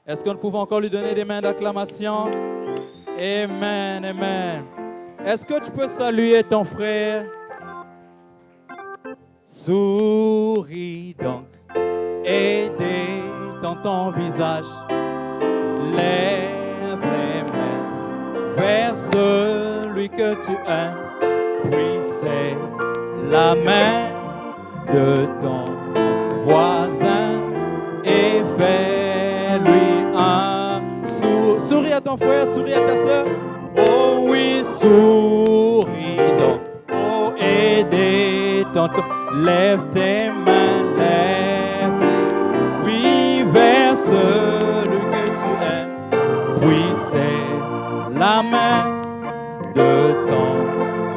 Est-ce que nous pouvons encore lui donner des mains d'acclamation? Amen, amen. Est-ce que tu peux saluer ton frère? Souris donc et détends ton visage. Lève les mains vers celui que tu aimes. Puis c'est la main de ton voisin et fais-lui un sourire. Souris à ton frère, souris à ta soeur. Oh oui, souris donc. Oh, et détends ton. Lève tes mains, lève tes. Oui, vers celui que tu aimes. Puis c'est la main de ton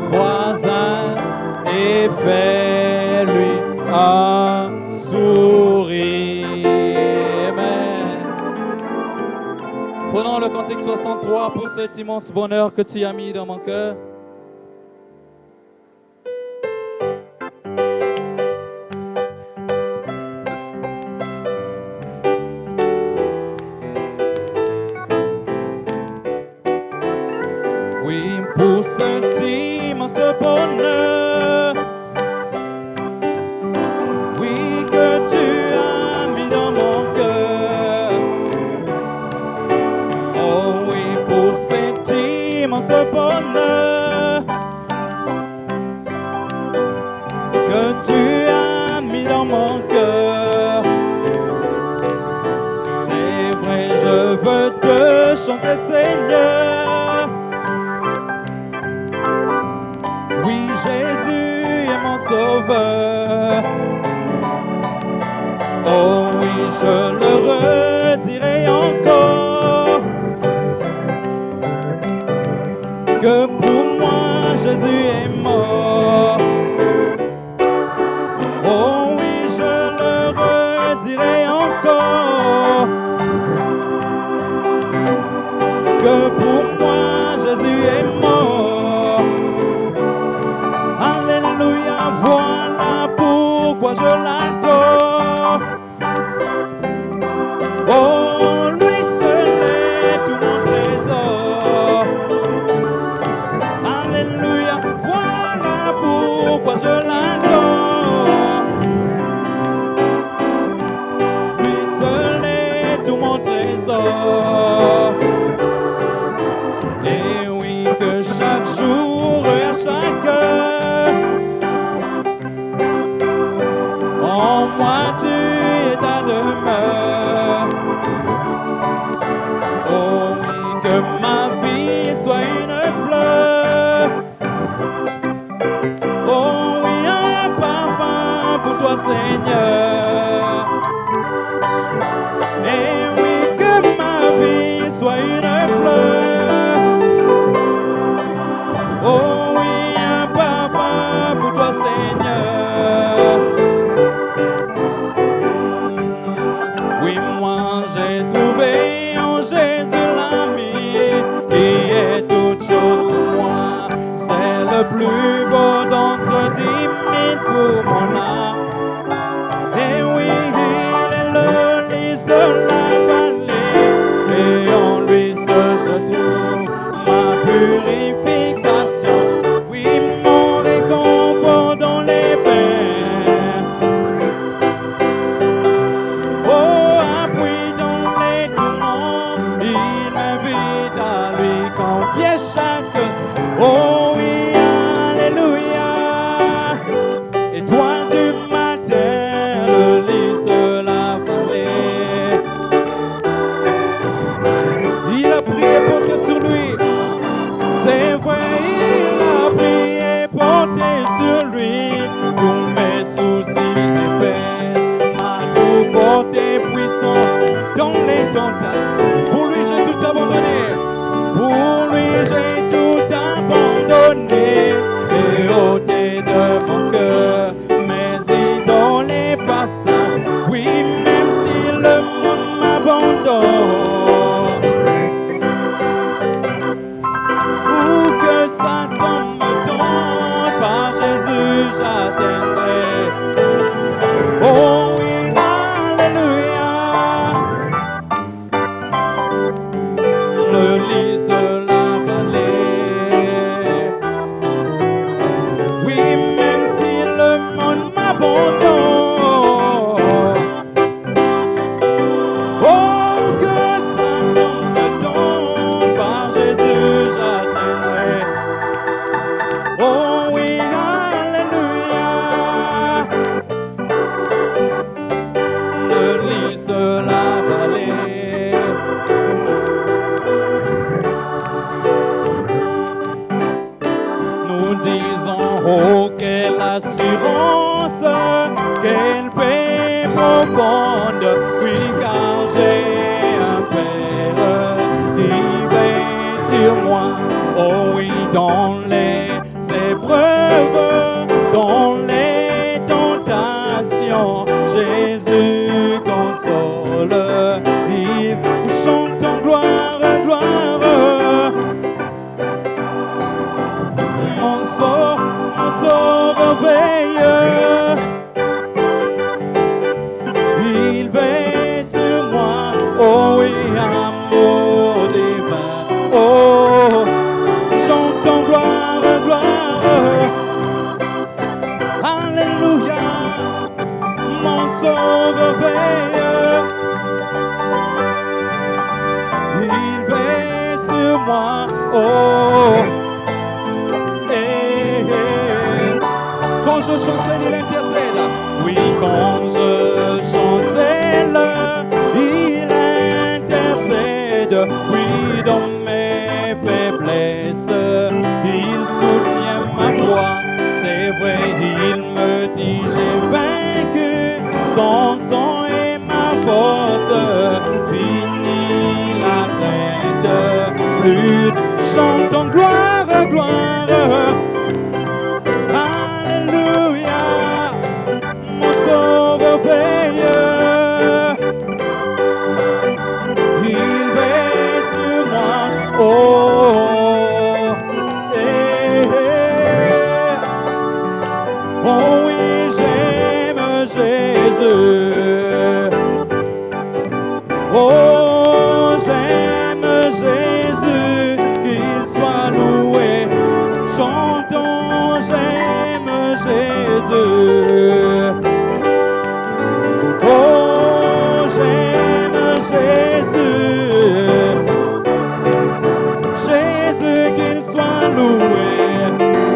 voisin et fais-lui un sourire. Amen. Prenons le cantique 63 pour cet immense bonheur que tu as mis dans mon cœur. Oui, pour cet immense bonheur, oui, que tu as mis dans mon cœur. Oh oui, pour cet immense bonheur, que tu as mis dans mon cœur. C'est vrai, je veux te chanter, Seigneur. Oui, Jésus est mon sauveur. Oh oui, je le redirai encore, que pour moi Jésus est mort. Oh oui, je le redirai encore, que pour moi Jésus est mort. Alléluia, voilà pourquoi je l'adore. Oh, lui seul est tout mon trésor. Alléluia, voilà pourquoi je l'adore. Lui seul est tout mon trésor. Et oui, que chaque jour et à chaque heure, en moi tu es ta demeure. Oh oui, que ma vie soit une fleur. Oh oui, un parfum pour toi, Seigneur. Et oui, que ma vie soit une fleur. Oh oui, un parfum pour toi, Seigneur. Oui, moi j'ai trouvé en Jésus l'ami qui est toute chose pour moi. C'est le plus beau d'entre 10 000 pour mon âme. Et oui, il est le lys de la vallée, et en lui seul je trouve ma purification. Oui, mon réconfort dans les peines. Oh, appui dans les tourments, il m'invite à lui confier chaque. Oh oui, alléluia. Étoile du matin, le lys de la vallée. Il a prié porté sur lui. C'est vrai, il a prié porté sur lui. Tous mes soucis et peines, ma tout forte et puissant dans les tentations. Pour lui j'ai tout abandonné. Pour lui j'ai tout abandonné. Et ôté de mon cœur mes idoles et passants. Oui, même si le monde m'abandonne, ou que Satan me tente, par Jésus j'atteindrai. Oh oui, alléluia. le lys de la vallée. Oui, même si le monde m'abandonne, oh, que Satan me tombe, par Jésus j'atteindrai. Oh oui, alléluia. Le lys de la vallée. Nous disons, oh, quelle assurance, quelle paix profonde, oui, car j'ai un Père qui veille sur moi. Oh oui, dans les épreuves, dans les tentations, Jésus console. Il chante en gloire, gloire. Mon sauveur veille. Il veille sur moi. Oh oui, amour divin. Oh, chante en gloire, gloire. Alléluia. Mon sauveur veille. Il veille sur moi. Oh, quand je chancelle, il intercède. Oui, quand je chancelle, il intercède. Oui, dans mes faiblesses, il soutient ma foi. C'est vrai, il me dit j'ai vaincu. Son sang est ma force. Fini la crainte. Plus chante en gloire, gloire. Alléluia, mon sauveur veille. Il veille sur moi. Oh, oh oui, j'aime Jésus. Oh, j'aime Jésus, qu'il soit loué. Chantons, j'aime Jésus. Oh, j'aime Jésus. Jésus, qu'il soit loué.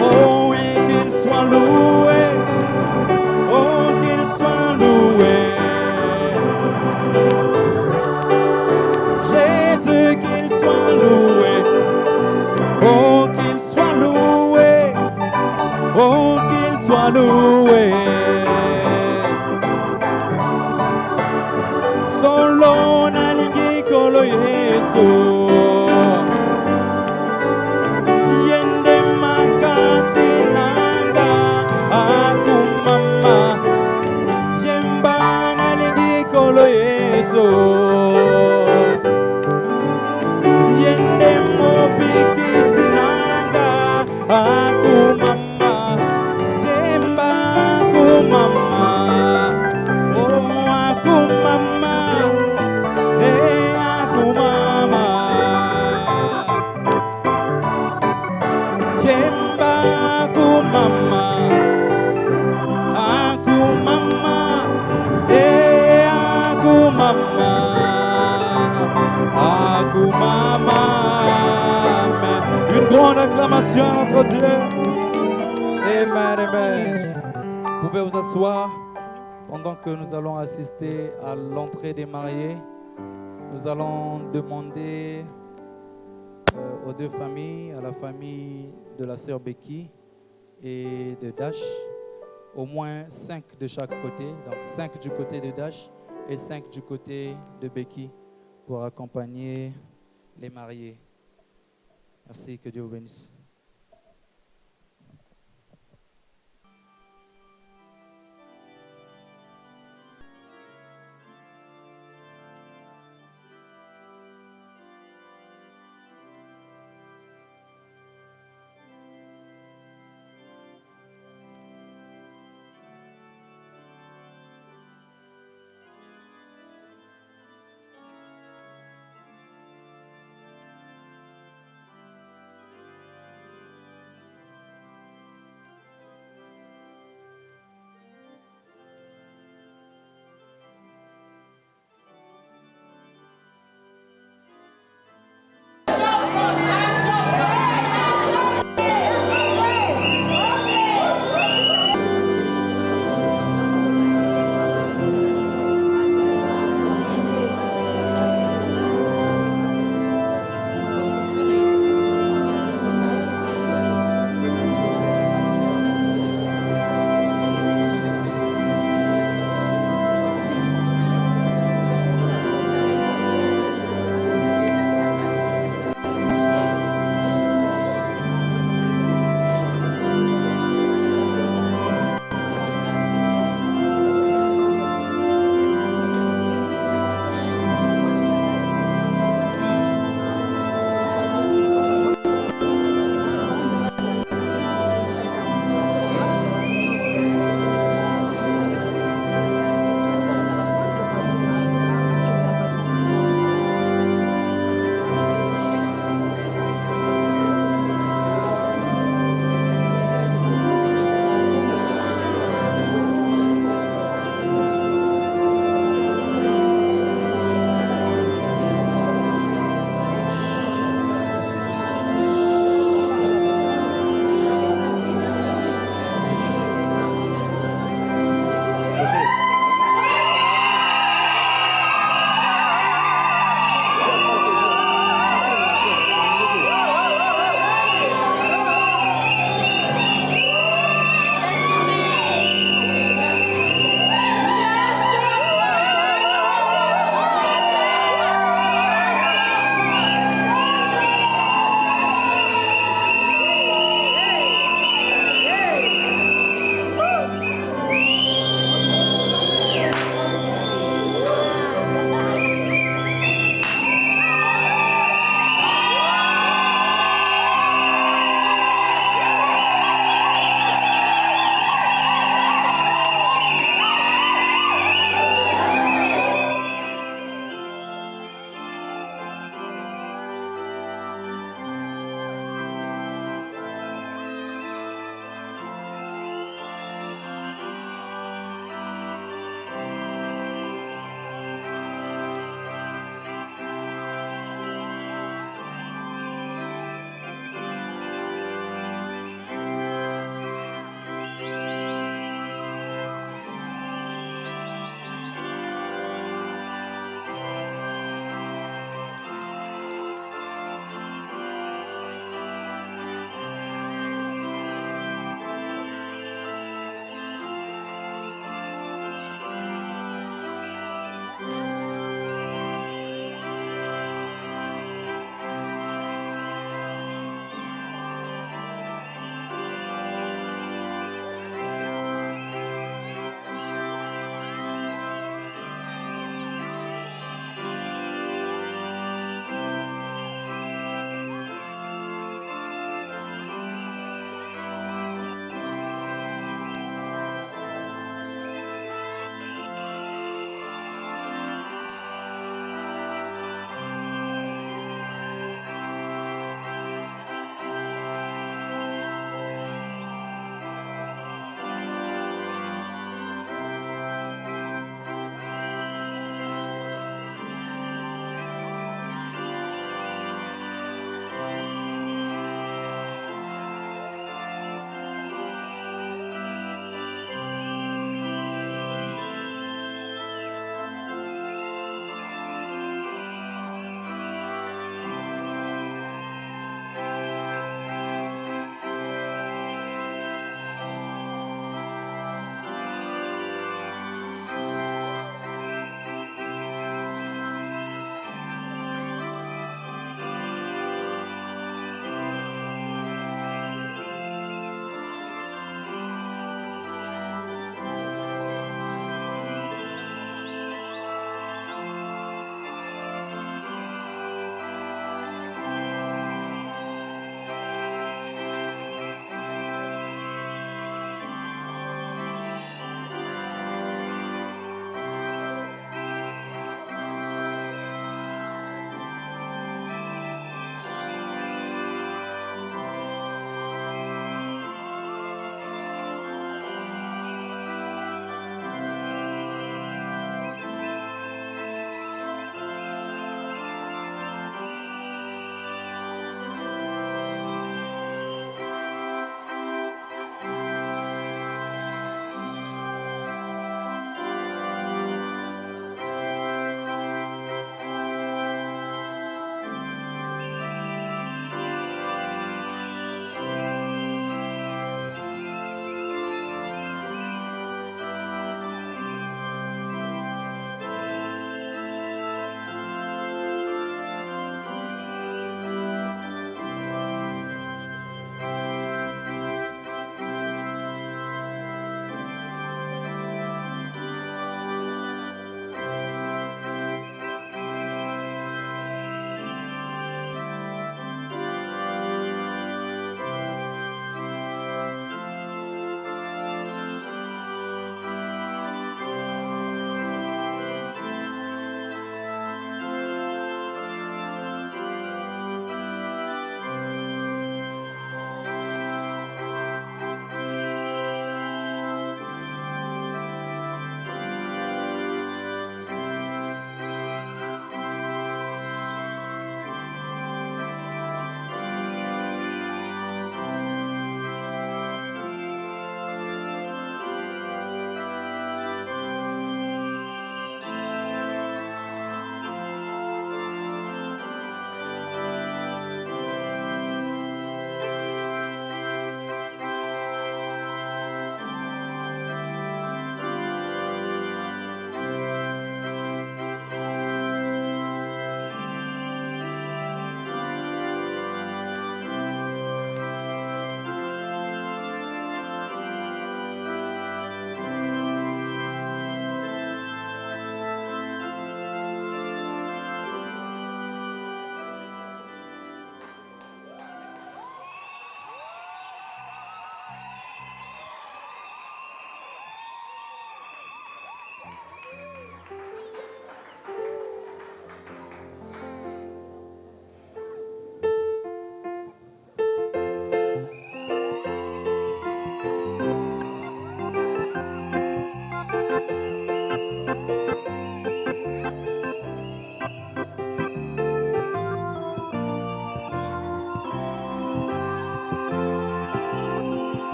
Oh oui, qu'il soit loué. Oh, qu'il soit loué. Jésus, qu'il soit loué. Oh, qu'il soit loué. Oh, qu'il soit loué. Solo nalingi kolo Yesu. Yende makasi nanga akumama. Yemba nalingi kolo Yesu. Yende mopiki sinanga akumama. Yemba akumama. Oh akumama. Hey akumama. Yemba akumama. Akumama. Hey akumama. Akumama. Une grande acclamation à notre Dieu. Amen, amen. Vous pouvez vous asseoir pendant que nous allons assister à l'entrée des mariés. Nous allons demander aux deux familles, à la famille de la sœur Becky et de Dash, au moins 5 de chaque côté, donc 5 du côté de Dash et 5 du côté de Becky pour accompagner les mariés. Merci, que Dieu vous bénisse.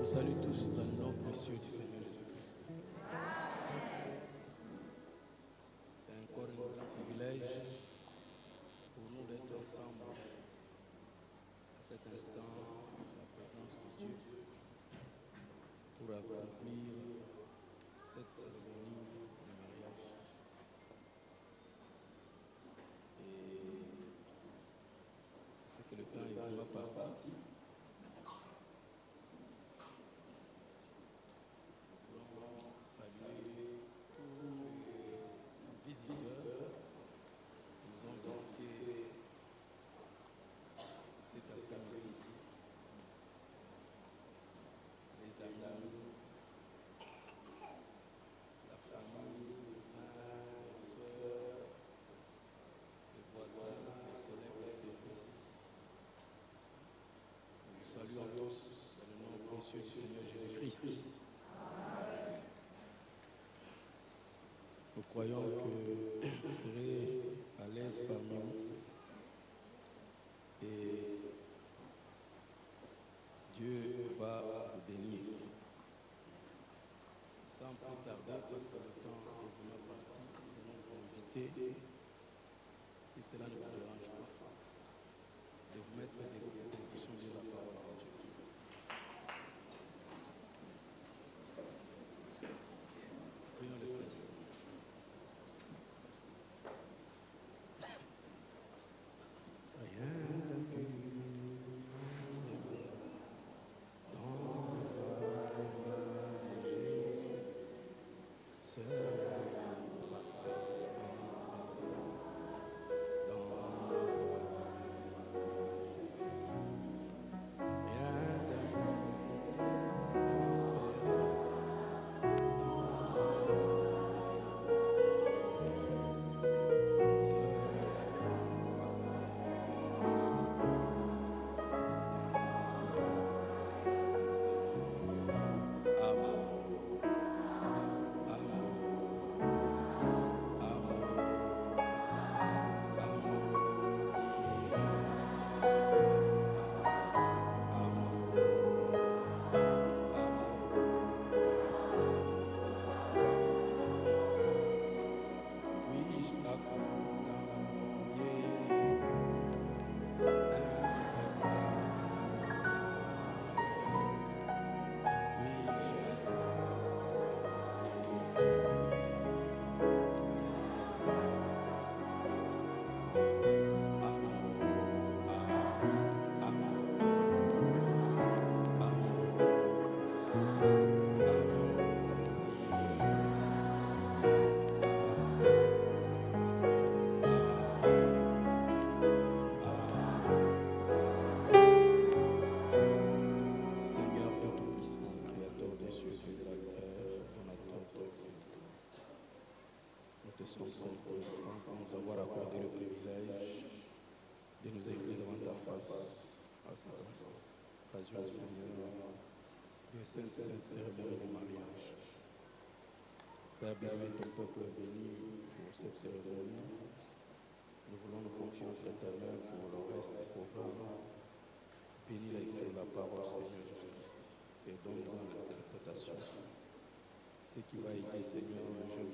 salue tous dans le nom précieux du Seigneur Jésus-Christ. C'est encore un grand privilège pour nous d'être ensemble à cet instant dans la présence de Dieu pour accomplir cette cérémonie de mariage. Et c'est que le temps est vraiment parti. Saluer tous les visiteurs qui nous ont visités cet après-midi. Les amis, la famille, les cousins, les soeurs, les voisins, les collègues, les services. Nous saluons tous dans le nom précieux du Seigneur Jésus-Christ. Nous croyons que vous serez à l'aise parmi nous et Dieu va vous bénir. Sans plus tarder, parce que le temps est vraiment parti, nous allons vous inviter, si cela ne vous dérange pas, de vous mettre debout pour que nous puissions lire la parole de Dieu. Prions le Seigneur. Nous avoir accordé le privilège de nous écrire devant ta face à cette occasion, Seigneur, de cette cérémonie de mariage. Père béni, ton peuple est venu pour cette cérémonie. Nous voulons nous confier entre ta main pour le reste des programmes. Bénis la lecture de la parole, Seigneur Jésus-Christ, et donne-nous l'interprétation. Ce qui va aider, Seigneur, le jeune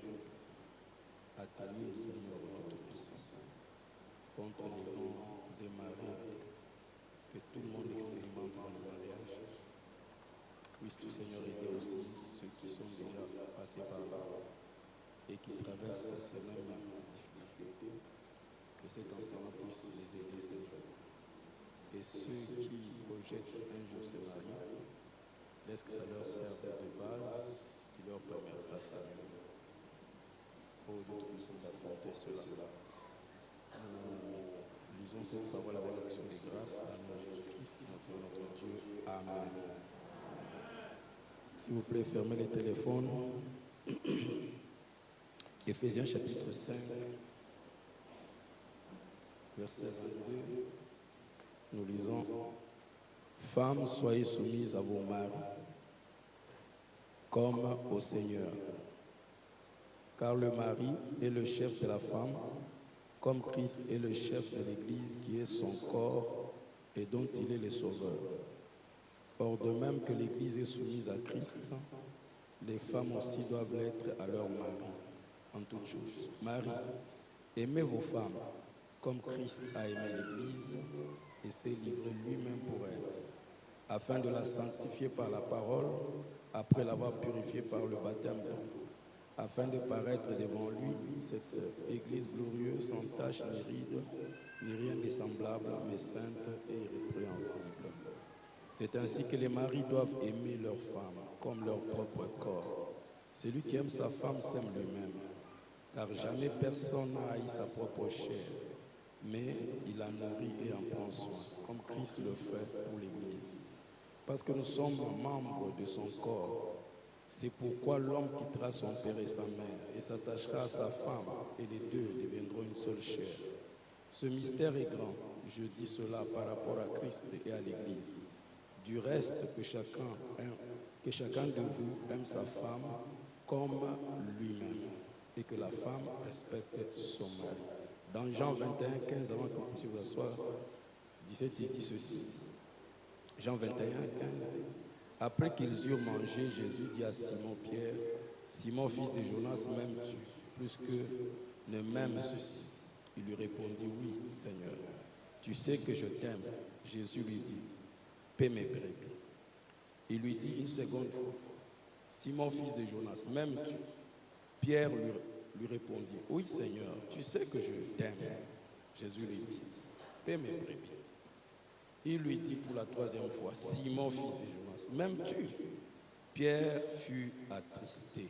à tenir, Seigneur, de toute puissance, contre les vents et marées que tout le monde expérimente dans le mariage. Puisses-tu, Seigneur, aider aussi ceux qui sont déjà passés par là et qui traversent ces mêmes difficultés, que cet enseignement puisse les aider, Seigneur. Et ceux qui projettent un jour se marier, laisse que ça leur serve de base qui leur permettra, Seigneur, oh Dieu Tout-Puissant, d'affronter cela. Nous lisons cette parole avec l'action de grâce à Jésus-Christ, notre Dieu. Amen. S'il vous plaît, fermez les téléphones. Éphésiens chapitre 5, verset 22. Nous lisons: Femmes, soyez soumises à vos maris, comme au Seigneur. Car le mari est le chef de la femme, comme Christ est le chef de l'Église qui est son corps et dont il est le sauveur. Or, de même que l'Église est soumise à Christ, les femmes aussi doivent l'être à leur mari, en toutes choses. Marie, aimez vos femmes, comme Christ a aimé l'Église et s'est livré lui-même pour elle, afin de la sanctifier par la parole, après l'avoir purifiée par le baptême d'eau, afin de paraître devant lui cette Église glorieuse, sans tache ni ride, ni rien de semblable, mais sainte et irrépréhensible. C'est ainsi que les maris doivent aimer leurs femmes comme leur propre corps. Celui qui aime sa femme s'aime lui-même, car jamais personne n'a haï sa propre chair, mais il la nourrit et en prend soin, comme Christ le fait pour l'Église. Parce que nous sommes membres de son corps. C'est pourquoi l'homme quittera son père et sa mère et s'attachera à sa femme, et les deux deviendront une seule chair. Ce mystère est grand. Je dis cela par rapport à Christ et à l'Église. Du reste, que chacun de vous aime sa femme comme lui-même, et que la femme respecte son mari. Dans Jean 21, 15, avant que vous puissiez vous asseoir, 17, il dit ceci. Jean 21, 15. Après qu'ils eurent mangé, Jésus dit à Simon-Pierre, « Simon, fils de Jonas, m'aimes-tu plus que ne m'aime ceci ?» Il lui répondit, « Oui, Seigneur, tu sais que je t'aime. » Jésus lui dit, « Paie mes brebis. » Il lui dit une seconde fois, « Simon, fils de Jonas, m'aimes-tu » Pierre lui répondit, « Oui, Seigneur, tu sais que je t'aime. » Jésus lui dit, « Paie mes brebis. » Il lui dit pour la troisième fois, « Simon, fils de Jonas, m'aimes-tu » Pierre fut attristé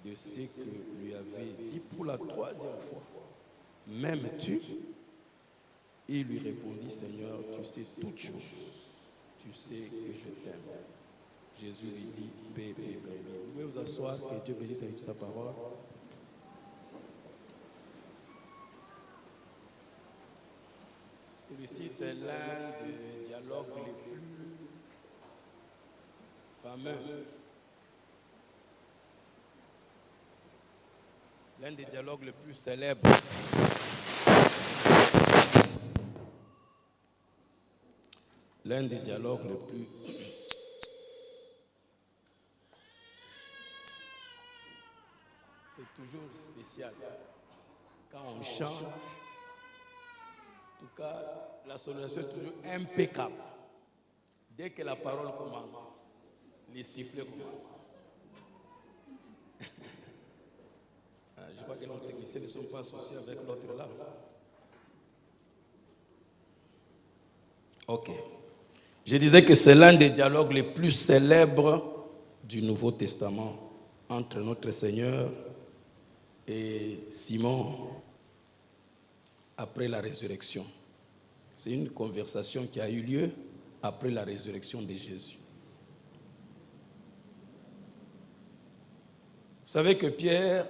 de ce que lui avait dit pour la troisième fois. « M'aimes-tu » Il lui répondit, « Seigneur, tu sais toutes choses. Tu sais que je t'aime. » Jésus lui dit, « Paie mes brebis. » Vous pouvez vous asseoir, que Dieu bénisse avec sa parole. Celui-ci, c'est l'un des dialogues les plus fameux. L'un des dialogues les plus célèbres. L'un des dialogues les plus... C'est toujours spécial. Quand on chante, en tout cas, la sonorisation est toujours impeccable. Dès que la parole commence, les sifflets commencent. Je crois que nos techniciens ne sont pas associés avec l'autre là. Ok. Je disais que c'est l'un des dialogues les plus célèbres du Nouveau Testament entre notre Seigneur et Simon après la résurrection. C'est une conversation qui a eu lieu après la résurrection de Jésus. Vous savez que Pierre,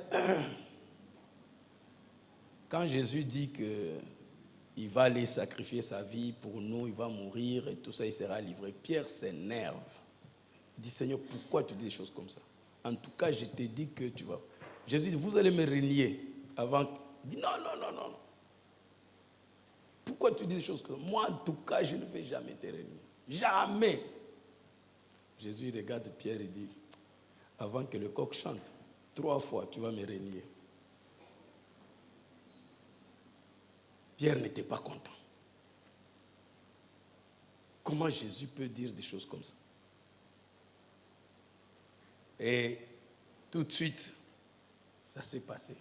quand Jésus dit qu'il va aller sacrifier sa vie pour nous, il va mourir et tout ça, il sera livré, Pierre s'énerve. Il dit, Seigneur, pourquoi tu dis des choses comme ça? En tout cas, je te dis que tu vas... Jésus dit, vous allez me renier avant... Il dit, non. Pourquoi tu dis des choses comme ça? Moi, en tout cas, je ne vais jamais te renier. Jamais. Jésus regarde Pierre et dit, avant que le coq chante, 3 fois, tu vas me renier. Pierre n'était pas content. Comment Jésus peut dire des choses comme ça? Et tout de suite, ça s'est passé.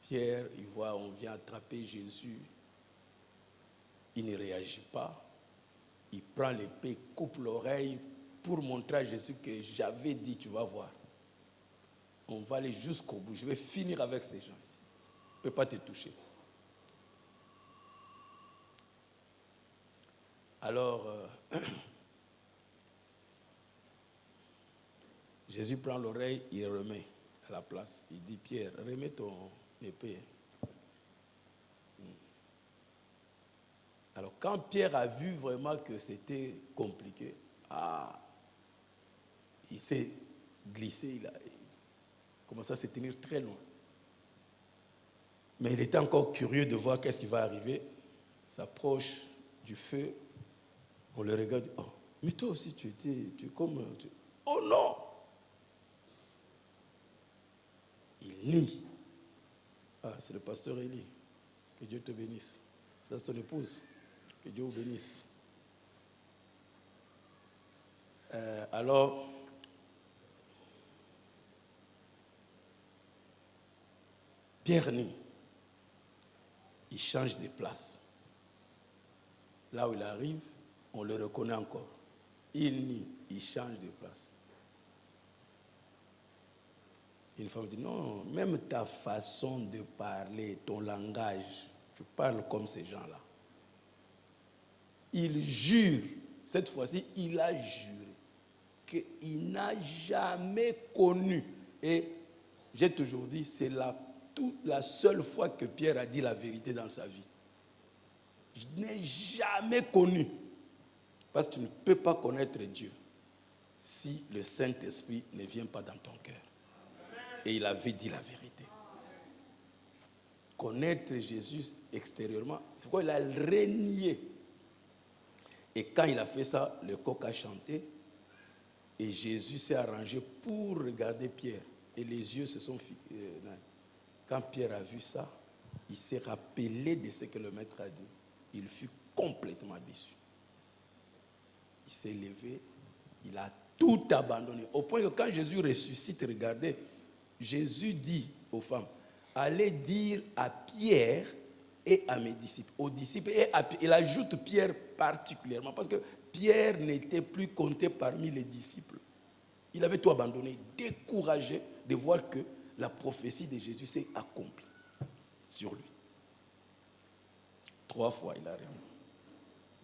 Pierre, il voit, on vient attraper Jésus. Il ne réagit pas. Il prend l'épée, coupe l'oreille pour montrer à Jésus que j'avais dit, tu vas voir. On va aller jusqu'au bout. Je vais finir avec ces gens ici. Je ne peux pas te toucher. Alors, Jésus prend l'oreille, il remet à la place. Il dit, Pierre, remets ton épée. Alors, quand Pierre a vu vraiment que c'était compliqué, il s'est glissé, il commençait à se tenir très loin. Mais il était encore curieux de voir qu'est-ce qui va arriver. Il s'approche du feu, On le regarde, oh, mais toi aussi tu es comme... Oh non! Il nie. Ah, c'est le pasteur Élie. Que Dieu te bénisse. Ça, c'est ton épouse. Que Dieu vous bénisse. Alors, Pierre nie. Il change de place. Là où il arrive, on le reconnaît encore. Il nie, il change de place. Une femme dit, non, même ta façon de parler, ton langage, tu parles comme ces gens-là. Il jure, cette fois-ci, il a juré qu'il n'a jamais connu. Et j'ai toujours dit, c'est la seule fois que Pierre a dit la vérité dans sa vie. Je n'ai jamais connu. Parce que tu ne peux pas connaître Dieu si le Saint-Esprit ne vient pas dans ton cœur. Et il avait dit la vérité. Connaître Jésus extérieurement, c'est quoi? Il a renié. Et quand il a fait ça, le coq a chanté. Et Jésus s'est arrangé pour regarder Pierre. Et les yeux se sont fixés. Quand Pierre a vu ça, il s'est rappelé de ce que le maître a dit. Il fut complètement déçu. Il s'est levé, il a tout abandonné. Au point que quand Jésus ressuscite, regardez, Jésus dit aux femmes, allez dire à Pierre et à mes disciples, aux disciples et à Pierre. Il ajoute Pierre particulièrement parce que Pierre n'était plus compté parmi les disciples. Il avait tout abandonné, découragé de voir que la prophétie de Jésus s'est accomplie sur lui. 3 fois il a rien.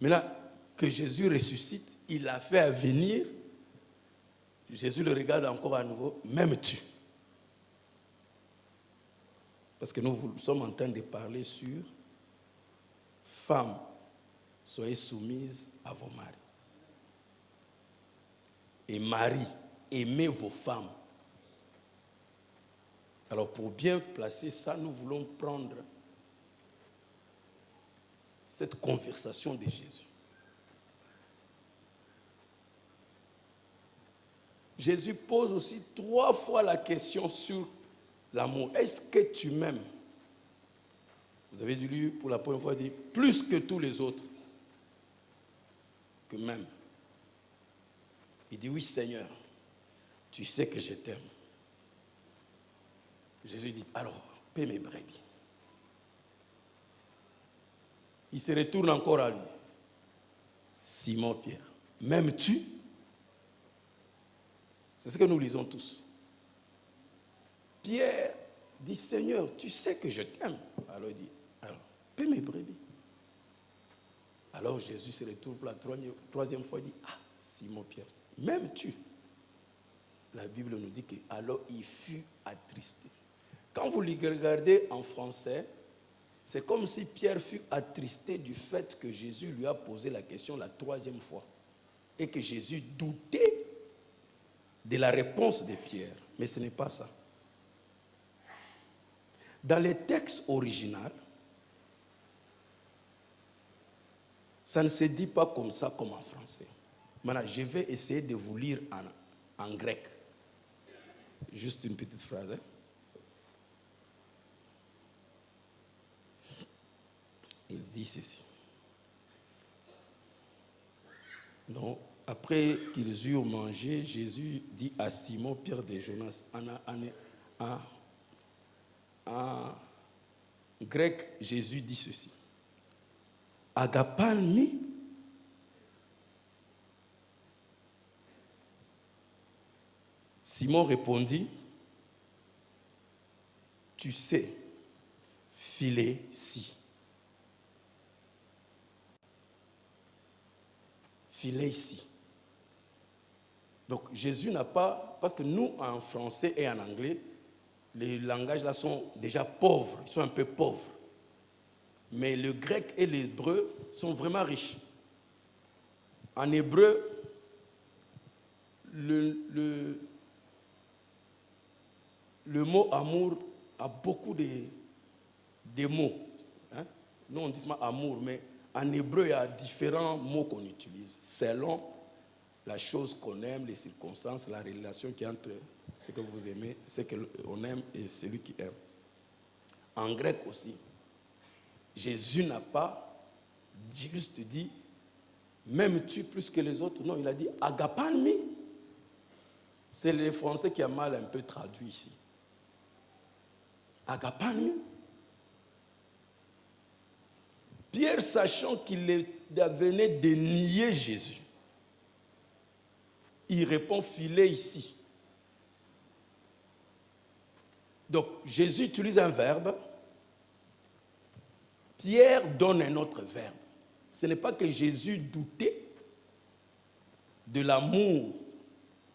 Maintenant que Jésus ressuscite, il a fait venir. Jésus le regarde encore à nouveau, m'aimes-tu? Parce que nous sommes en train de parler sur femmes, soyez soumises à vos maris. Et maris, aimez vos femmes. Alors pour bien placer ça, nous voulons prendre cette conversation de Jésus. Jésus pose aussi 3 fois la question sur l'amour. Est-ce que tu m'aimes? Vous avez lu pour la première fois, dit plus que tous les autres que même. Il dit oui Seigneur, tu sais que je t'aime. Jésus dit alors paie mes brebis. Il se retourne encore à lui. Simon Pierre, m'aimes-tu? C'est ce que nous lisons tous. Pierre dit, Seigneur, tu sais que je t'aime. Alors il dit, alors, paie mes brebis. Alors Jésus se retourne pour la 3e fois, il dit, ah, Simon Pierre, m'aimes-tu? La Bible nous dit que alors il fut attristé. Quand vous le regardez en français, c'est comme si Pierre fut attristé du fait que Jésus lui a posé la question la 3e fois. Et que Jésus doutait de la réponse de Pierre. Mais ce n'est pas ça. Dans les textes originaux, ça ne se dit pas comme ça comme en français. Maintenant, je vais essayer de vous lire en grec. Juste une petite phrase. Il dit ceci. Non. Après qu'ils eurent mangé, Jésus dit à Simon, Pierre de Jonas, en grec, Jésus dit ceci. Agapani. Simon répondit, tu sais, philési. Philési. Donc Jésus n'a pas, parce que nous en français et en anglais, les langages là sont déjà pauvres, ils sont un peu pauvres. Mais le grec et l'hébreu sont vraiment riches. En hébreu, le mot amour a beaucoup de mots. Hein? Nous on dit amour, mais En hébreu, il y a différents mots qu'on utilise selon la chose qu'on aime, les circonstances, la relation qui est entre ce que vous aimez, ce qu'on aime et celui qui aime. En grec aussi, Jésus n'a pas juste dit m'aimes-tu plus que les autres? Non, il a dit agapani. C'est le français qui a mal un peu traduit ici. Agapani. Pierre, sachant qu'il venait de nier Jésus, il répond filet ici. Donc, Jésus utilise un verbe. Pierre donne un autre verbe. Ce n'est pas que Jésus doutait de l'amour,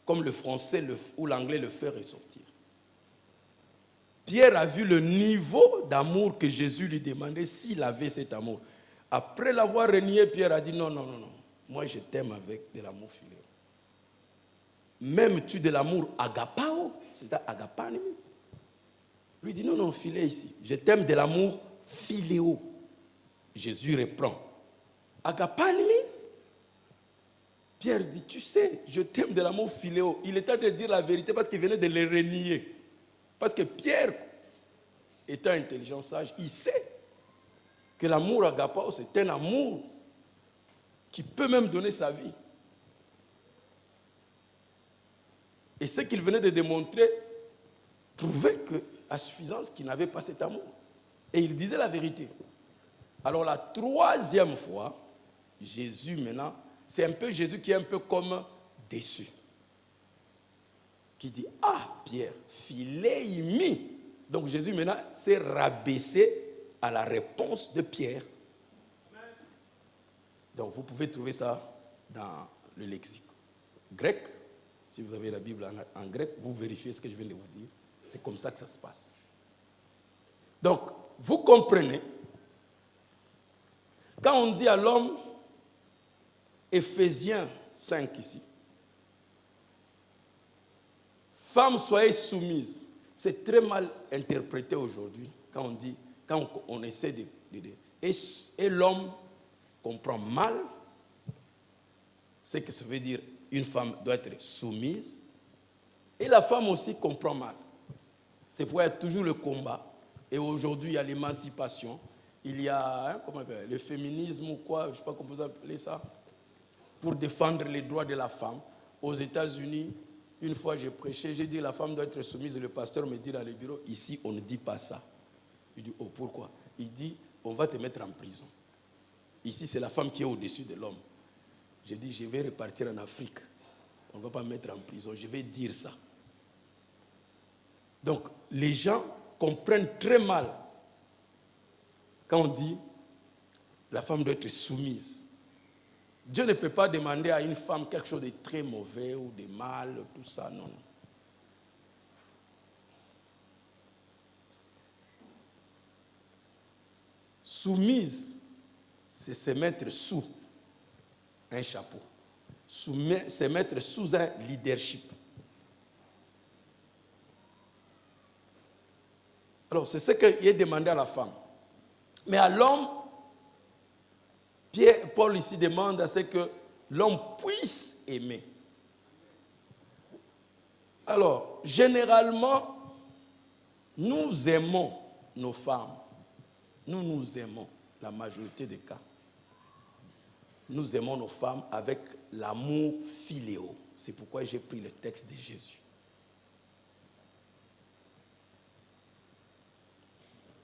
comme le français ou l'anglais le fait ressortir. Pierre a vu le niveau d'amour que Jésus lui demandait s'il avait cet amour. Après l'avoir renié, Pierre a dit non, non, non, non. Moi, je t'aime avec de l'amour filéo. M'aimes-tu de l'amour agapao? C'est agapani. Lui dit non, non, filet ici. Je t'aime de l'amour filéo. Jésus reprend. Agapani. Pierre dit, tu sais, je t'aime de l'amour filéo. Il est en train de dire la vérité parce qu'il venait de le renier. Parce que Pierre, étant intelligent, sage, il sait que l'amour agapao, c'est un amour qui peut même donner sa vie. Et ce qu'il venait de démontrer prouvait à suffisance qu'il n'avait pas cet amour. Et il disait la vérité. Alors la troisième fois, Jésus maintenant, c'est un peu Jésus qui est un peu comme déçu. Qui dit, ah Pierre, philéimi. Donc Jésus maintenant s'est rabaissé à la réponse de Pierre. Donc vous pouvez trouver ça dans le lexique grec. Si vous avez la Bible en grec, vous vérifiez ce que je viens de vous dire. C'est comme ça que ça se passe. Donc, vous comprenez, quand on dit à l'homme, Éphésiens 5 ici, femmes, soyez soumises. C'est très mal interprété aujourd'hui quand on essaie de et l'homme comprend mal ce que ça veut dire une femme doit être soumise, et la femme aussi comprend mal. C'est pourquoi il y a toujours le combat. Et aujourd'hui, il y a l'émancipation, il y a le féminisme ou quoi, je ne sais pas comment vous appelez ça, pour défendre les droits de la femme. Aux États-Unis, une fois j'ai prêché, j'ai dit la femme doit être soumise, et le pasteur me dit dans le bureau, ici on ne dit pas ça. Je dis, oh pourquoi? Il dit, on va te mettre en prison. Ici c'est la femme qui est au-dessus de l'homme. J'ai dit, je vais repartir en Afrique. On ne va pas me mettre en prison, je vais dire ça. Donc, les gens comprennent très mal quand on dit la femme doit être soumise. Dieu ne peut pas demander à une femme quelque chose de très mauvais ou de mal, tout ça, non. Soumise, c'est se mettre sous un chapeau, se mettre sous un leadership. Alors, c'est ce qu'il est demandé à la femme. Mais à l'homme, Paul ici demande à ce que l'homme puisse aimer. Alors, généralement, nous aimons nos femmes. Nous aimons, la majorité des cas. Nous aimons nos femmes avec l'amour philéo. C'est pourquoi j'ai pris le texte de Jésus.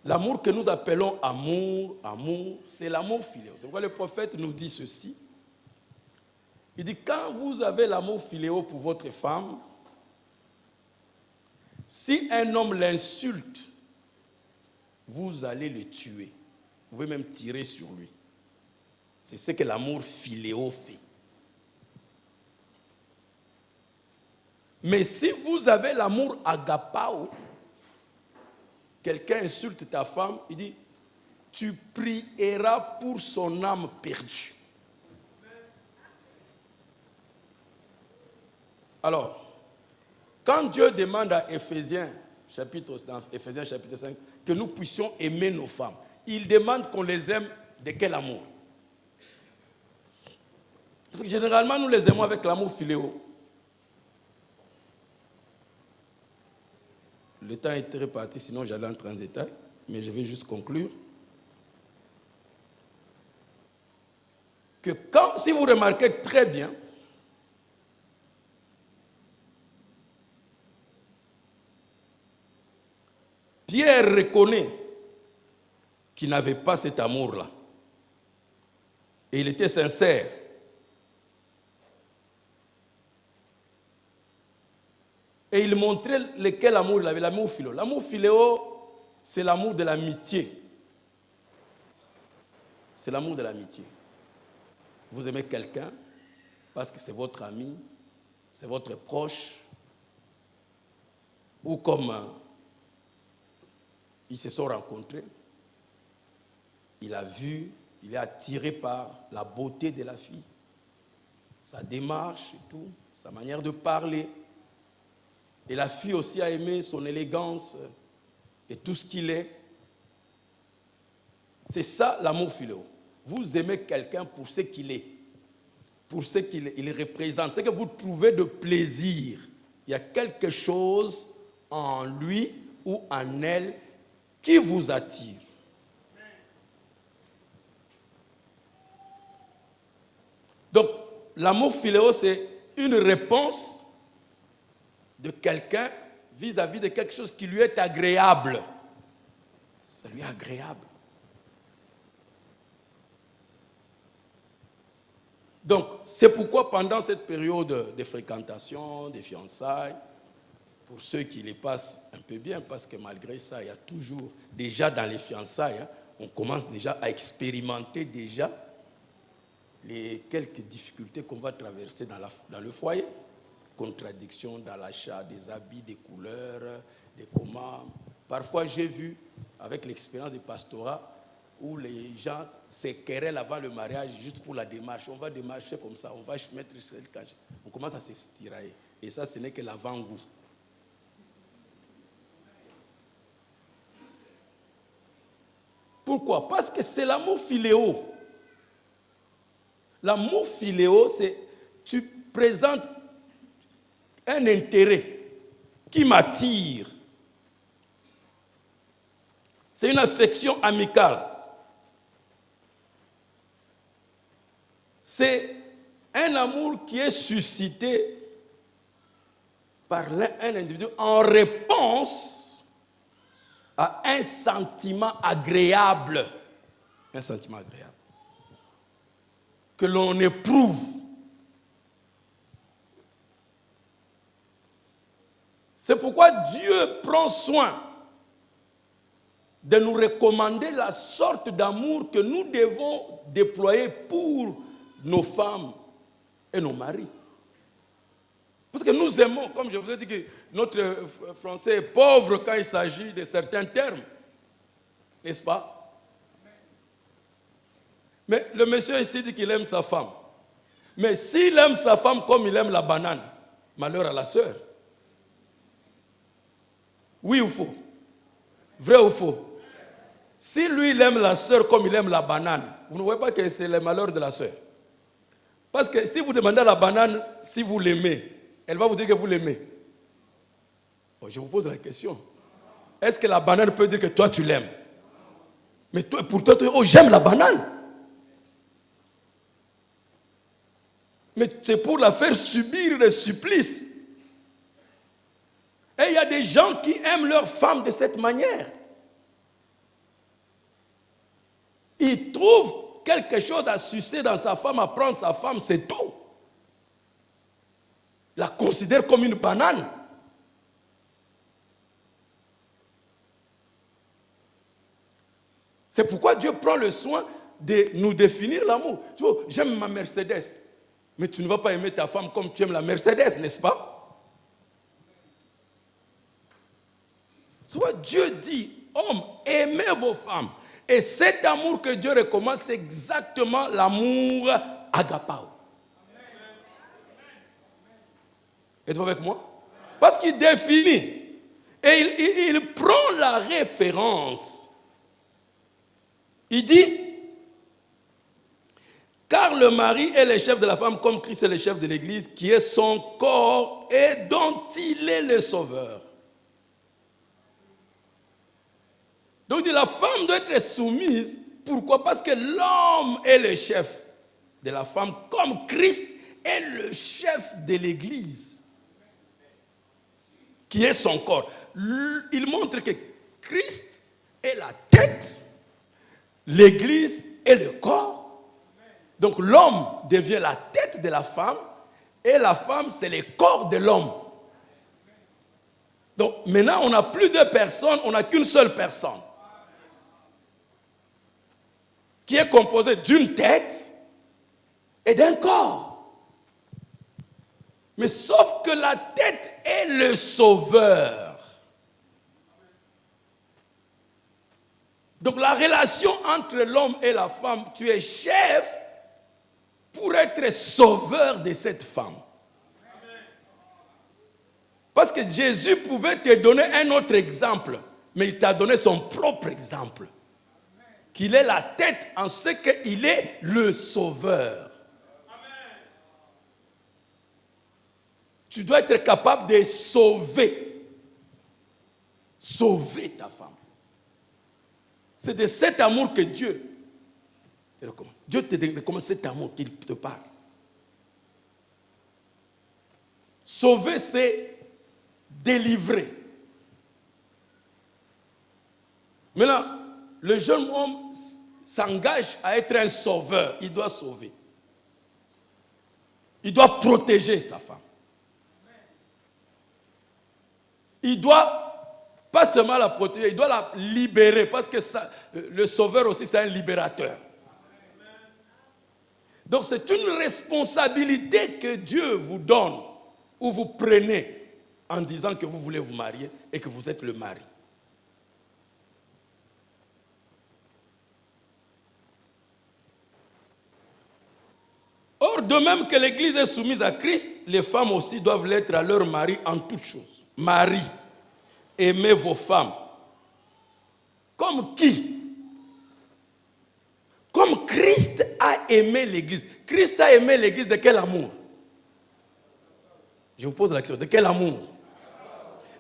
L'amour que nous appelons amour, c'est l'amour philéo. C'est pourquoi le prophète nous dit ceci. Il dit, quand vous avez l'amour philéo pour votre femme, si un homme l'insulte, vous allez le tuer. Vous pouvez même tirer sur lui. C'est ce que l'amour philéo fait. Mais si vous avez l'amour agapao, quelqu'un insulte ta femme, il dit, tu prieras pour son âme perdue. Alors, quand Dieu demande à Éphésiens chapitre 5, que nous puissions aimer nos femmes, il demande qu'on les aime de quel amour? Parce que généralement, nous les aimons avec l'amour philéo. Le temps est très parti, sinon j'allais entrer en détail, mais je vais juste conclure. Que quand, si vous remarquez très bien, Pierre reconnaît qu'il n'avait pas cet amour-là. Et il était sincère. Et il montrait lequel amour il avait, l'amour philéo. L'amour philéo, c'est l'amour de l'amitié. C'est l'amour de l'amitié. Vous aimez quelqu'un parce que c'est votre ami, c'est votre proche, ou comme ils se sont rencontrés, il a vu, il est attiré par la beauté de la fille, sa démarche et tout, sa manière de parler. Et la fille aussi a aimé son élégance et tout ce qu'il est. C'est ça l'amour philéo. Vous aimez quelqu'un pour ce qu'il est, pour ce qu'il représente, c'est que vous trouvez de plaisir. Il y a quelque chose en lui ou en elle qui vous attire. Donc, l'amour philéo, c'est une réponse de quelqu'un vis-à-vis de quelque chose qui lui est agréable. Ça lui est agréable. Donc, c'est pourquoi pendant cette période de fréquentation, de fiançailles, pour ceux qui les passent un peu bien, parce que malgré ça, il y a toujours, déjà dans les fiançailles, on commence déjà à expérimenter déjà les quelques difficultés qu'on va traverser dans le foyer. Contradictions dans l'achat des habits, des couleurs, des commandes. Parfois, j'ai vu, avec l'expérience du pastorat, où les gens se querellent avant le mariage juste pour la démarche. On va démarcher comme ça, on va mettre le cache. On commence à se tirailler. Et ça, ce n'est que l'avant-goût. Pourquoi? Parce que c'est l'amour philéo. L'amour philéo, c'est tu présentes un intérêt qui m'attire. C'est une affection amicale. C'est un amour qui est suscité par un individu en réponse à un sentiment agréable. Un sentiment agréable. Que l'on éprouve. C'est pourquoi Dieu prend soin de nous recommander la sorte d'amour que nous devons déployer pour nos femmes et nos maris. Parce que nous aimons, comme je vous ai dit, que notre français est pauvre quand il s'agit de certains termes. N'est-ce pas? Mais le monsieur ici dit qu'il aime sa femme. Mais s'il aime sa femme comme il aime la banane, malheur à la sœur. Oui ou faux? Vrai ou faux? Si lui il aime la sœur comme il aime la banane, vous ne voyez pas que c'est le malheur de la sœur. Parce que si vous demandez à la banane si vous l'aimez, elle va vous dire que vous l'aimez. Oh, je vous pose la question. Est-ce que la banane peut dire que toi tu l'aimes? Mais toi, pour toi, oh, j'aime la banane. Mais c'est pour la faire subir les supplices. Et il y a des gens qui aiment leur femme de cette manière. Ils trouvent quelque chose à sucer dans sa femme, à prendre sa femme, c'est tout. La considèrent comme une banane. C'est pourquoi Dieu prend le soin de nous définir l'amour. Tu vois, j'aime ma Mercedes. Mais tu ne vas pas aimer ta femme comme tu aimes la Mercedes, n'est-ce pas? Tu vois, Dieu dit, hommes, aimez vos femmes. Et cet amour que Dieu recommande, c'est exactement l'amour agapao. Êtes-vous avec moi? Parce qu'il définit. Et il prend la référence. Il dit, Car le mari est le chef de la femme comme Christ est le chef de l'Église, qui est son corps et dont il est le sauveur. Donc la femme doit être soumise. Pourquoi? Parce que l'homme est le chef de la femme comme Christ est le chef de l'Église, qui est son corps. Il montre que Christ est la tête, l'Église est le corps. Donc l'homme devient la tête de la femme et la femme c'est le corps de l'homme. Donc maintenant on n'a plus de personnes, on n'a qu'une seule personne qui est composée d'une tête et d'un corps. Mais sauf que la tête est le sauveur. Donc la relation entre l'homme et la femme, tu es chef pour être sauveur de cette femme. Parce que Jésus pouvait te donner un autre exemple, mais il t'a donné son propre exemple. Qu'il est la tête en ce qu'il est le sauveur. Tu dois être capable de sauver ta femme. C'est de cet amour que Dieu te recommande. Dieu te recommande cet amour qu'il te parle. Sauver, c'est délivrer. Maintenant, le jeune homme s'engage à être un sauveur. Il doit sauver. Il doit protéger sa femme. Il doit pas seulement la protéger, il doit la libérer parce que le sauveur aussi c'est un libérateur. Donc c'est une responsabilité que Dieu vous donne ou vous prenez en disant que vous voulez vous marier et que vous êtes le mari. Or, de même que l'Église est soumise à Christ, les femmes aussi doivent l'être à leur mari en toutes choses. Mari, aimez vos femmes. Comme qui? Comme Christ a aimé l'Église. Christ a aimé l'Église de quel amour? Je vous pose la question, de quel amour?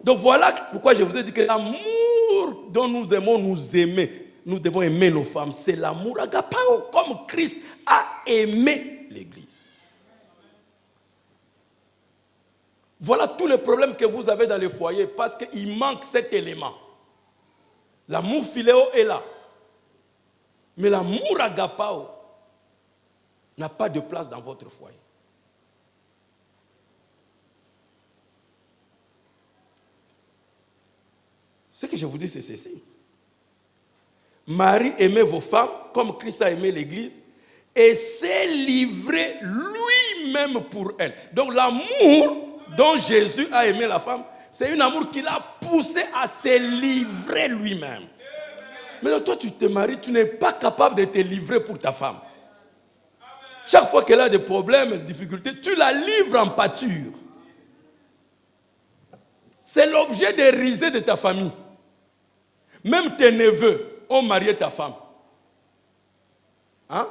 Donc voilà pourquoi je vous ai dit que l'amour dont nous aimons nous aimer, nous devons aimer nos femmes, c'est l'amour agapao, comme Christ a aimé l'Église. Voilà tous les problèmes que vous avez dans les foyers parce qu'il manque cet élément. L'amour philéo est là. Mais l'amour agapao n'a pas de place dans votre foyer. Ce que je vous dis, c'est ceci. Marie, aimez vos femmes comme Christ a aimé l'Église et s'est livré lui-même pour elle. Donc l'amour dont Jésus a aimé la femme, c'est un amour qui l'a poussé à se livrer lui-même. Mais toi, tu te maries, tu n'es pas capable de te livrer pour ta femme. Chaque fois qu'elle a des problèmes, des difficultés, tu la livres en pâture. C'est l'objet des risées de ta famille. Même tes neveux ont marié ta femme. Hein?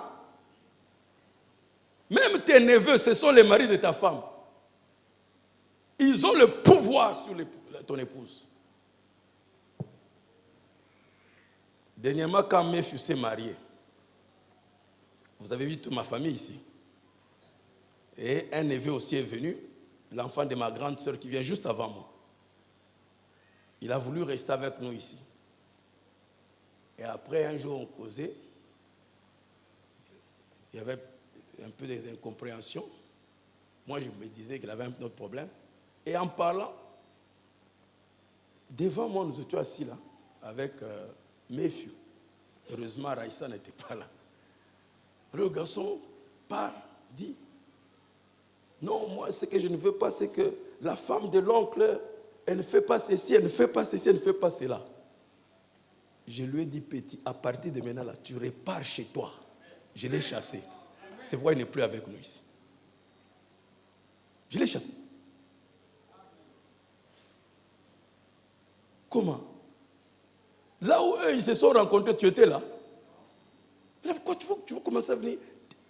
Même tes neveux, ce sont les maris de ta femme. Ils ont le pouvoir sur ton épouse. Dernièrement, quand mes fils s'est marié, vous avez vu toute ma famille ici. Et un neveu aussi est venu, l'enfant de ma grande sœur qui vient juste avant moi. Il a voulu rester avec nous ici. Et après, un jour, on causait. Il y avait un peu des incompréhensions. Moi, je me disais qu'il avait un autre problème. Et en parlant, devant moi, nous étions assis là, avec mes filles. Heureusement, Raïssa n'était pas là. Le garçon parle, dit, non, moi, ce que je ne veux pas, c'est que la femme de l'oncle, elle ne fait pas ceci, elle ne fait pas ceci, elle ne fait pas cela. Je lui ai dit, petit, à partir de maintenant, là, tu repars chez toi. Je l'ai chassé. C'est pourquoi il n'est plus avec nous ici. Je l'ai chassé. Comment? Là où eux, ils se sont rencontrés, tu étais là. Là, pourquoi tu veux commencer à venir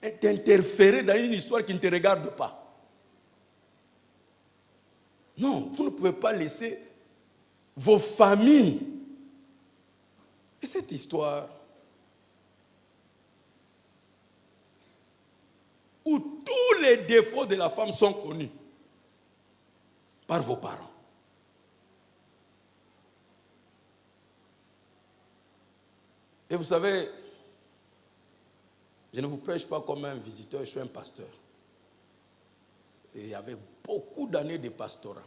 d'interférer dans une histoire qui ne te regarde pas. Non, vous ne pouvez pas laisser vos familles. Et cette histoire où tous les défauts de la femme sont connus par vos parents. Et vous savez, je ne vous prêche pas comme un visiteur, je suis un pasteur. Et il y avait beaucoup d'années de pastorat,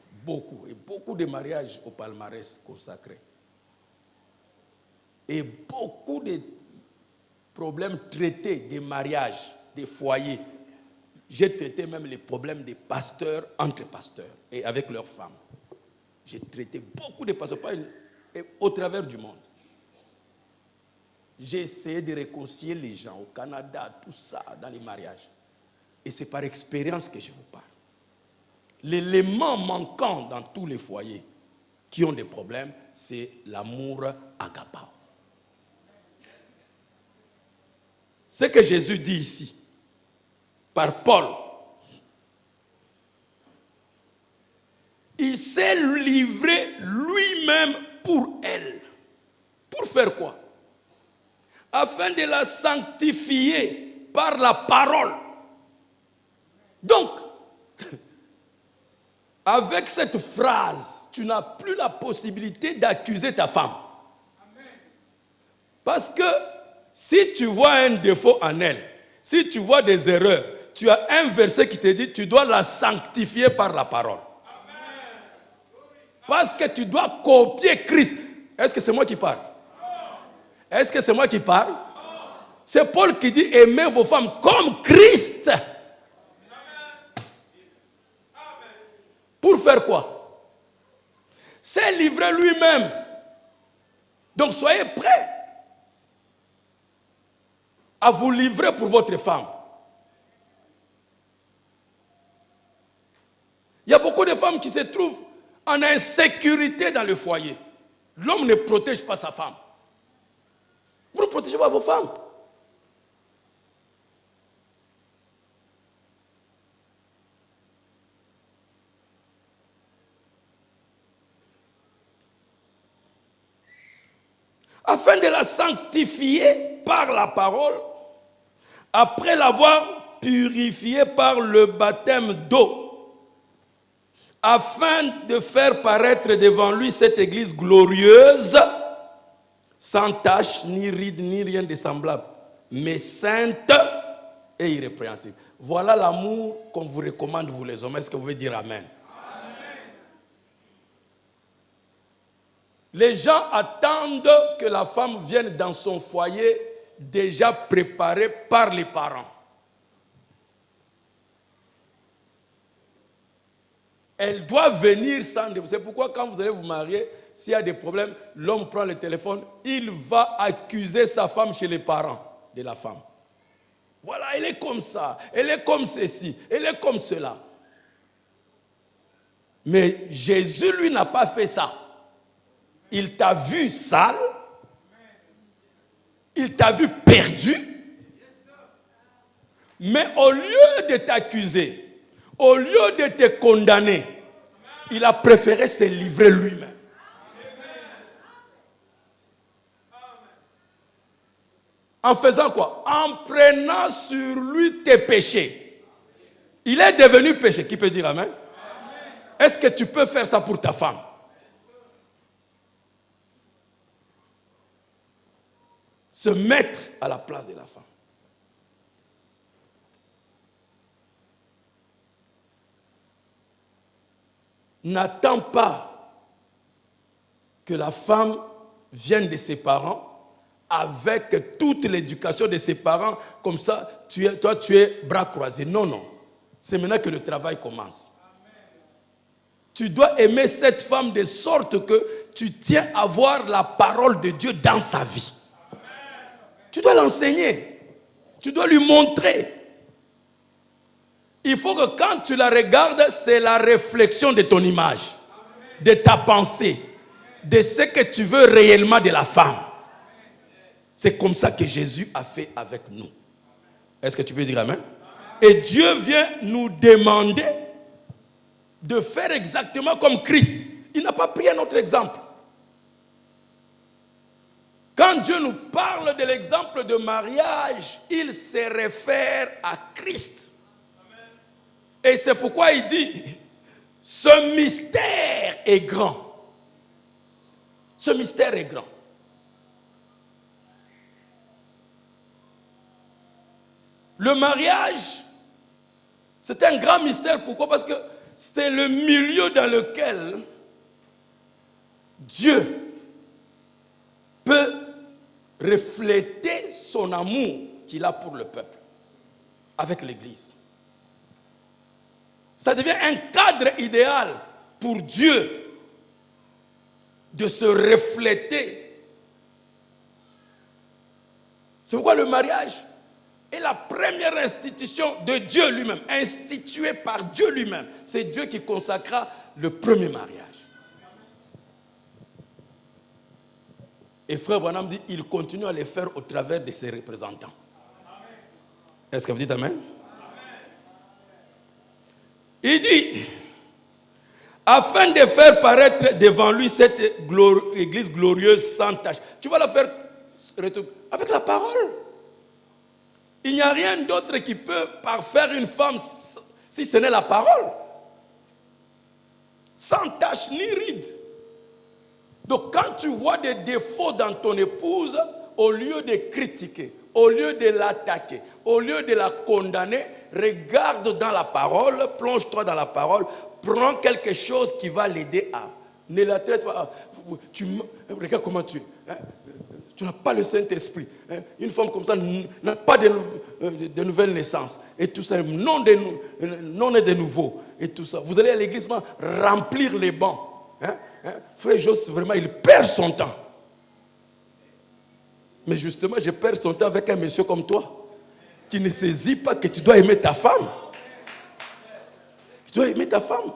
et beaucoup de mariages au palmarès consacré. Et beaucoup de problèmes traités, des mariages, des foyers. J'ai traité même les problèmes des pasteurs entre pasteurs et avec leurs femmes. J'ai traité beaucoup de pasteurs au travers du monde. J'ai essayé de réconcilier les gens au Canada, tout ça, dans les mariages. Et c'est par expérience que je vous parle. L'élément manquant dans tous les foyers qui ont des problèmes, c'est l'amour agapao. Ce que Jésus dit ici, par Paul, il s'est livré lui-même pour elle. Pour faire quoi? Afin de la sanctifier par la parole. Donc, avec cette phrase, tu n'as plus la possibilité d'accuser ta femme. Parce que si tu vois un défaut en elle, si tu vois des erreurs, tu as un verset qui te dit tu dois la sanctifier par la parole. Parce que tu dois copier Christ. Est-ce que c'est moi qui parle? Est-ce que c'est moi qui parle? C'est Paul qui dit aimez vos femmes comme Christ. Pour faire quoi? C'est livrer lui-même. Donc soyez prêts à vous livrer pour votre femme. Il y a beaucoup de femmes qui se trouvent en insécurité dans le foyer. L'homme ne protège pas sa femme. Vous ne protégez pas vos femmes. Afin de la sanctifier par la parole, après l'avoir purifiée par le baptême d'eau, afin de faire paraître devant lui cette église glorieuse, sans tache, ni ride, ni rien de semblable, mais sainte et irrépréhensible. Voilà l'amour qu'on vous recommande, vous les hommes. Est-ce que vous pouvez dire amen? Les gens attendent que la femme vienne dans son foyer déjà préparée par les parents. Elle doit venir sans défaut. C'est pourquoi quand vous allez vous marier, s'il y a des problèmes, l'homme prend le téléphone, il va accuser sa femme chez les parents de la femme. Voilà, elle est comme ça, elle est comme ceci, elle est comme cela. Mais Jésus, lui, n'a pas fait ça. Il t'a vu sale, il t'a vu perdu, mais au lieu de t'accuser, au lieu de te condamner, il a préféré se livrer lui-même. En faisant quoi? En prenant sur lui tes péchés. Il est devenu péché. Qui peut dire amen? Est-ce que tu peux faire ça pour ta femme? Se mettre à la place de la femme. N'attends pas que la femme vienne de ses parents avec toute l'éducation de ses parents, comme ça, toi tu es bras croisés. Non, non. C'est maintenant que le travail commence. Tu dois aimer cette femme de sorte que tu tiens à voir la parole de Dieu dans sa vie. Tu dois l'enseigner. Tu dois lui montrer. Il faut que quand tu la regardes, c'est la réflexion de ton image, de ta pensée, de ce que tu veux réellement de la femme. C'est comme ça que Jésus a fait avec nous. Est-ce que tu peux dire amen? Et Dieu vient nous demander de faire exactement comme Christ. Il n'a pas pris un autre exemple. Quand Dieu nous parle de l'exemple de mariage, il se réfère à Christ. Et c'est pourquoi il dit, ce mystère est grand. Ce mystère est grand. Le mariage, c'est un grand mystère. Pourquoi? Parce que c'est le milieu dans lequel Dieu peut refléter son amour qu'il a pour le peuple avec l'Église. Ça devient un cadre idéal pour Dieu de se refléter. C'est pourquoi le mariage est la première institution de Dieu lui-même, instituée par Dieu lui-même. C'est Dieu qui consacra le premier mariage. Et frère Branham dit, il continue à le faire au travers de ses représentants. Est-ce que vous dites amen? Il dit, afin de faire paraître devant lui cette église glorieuse sans tache. Tu vas la faire avec la parole. Il n'y a rien d'autre qui peut parfaire une femme si ce n'est la parole. Sans tache ni ride. Donc quand tu vois des défauts dans ton épouse, au lieu de critiquer, au lieu de l'attaquer, au lieu de la condamner, regarde dans la parole, plonge-toi dans la parole, prends quelque chose qui va l'aider à. Ne la traite pas. Regarde comment tu es. Hein? Tu n'as pas le Saint-Esprit. Hein? Une femme comme ça n'a pas de nouvelle naissance. Et tout ça, non est de nouveau. Et tout ça. Vous allez à l'église remplir les bancs. Hein? Hein? Frère Jos, vraiment, il perd son temps. Mais justement, je perds son temps avec un monsieur comme toi, qui ne saisit pas que tu dois aimer ta femme. Tu dois aimer ta femme.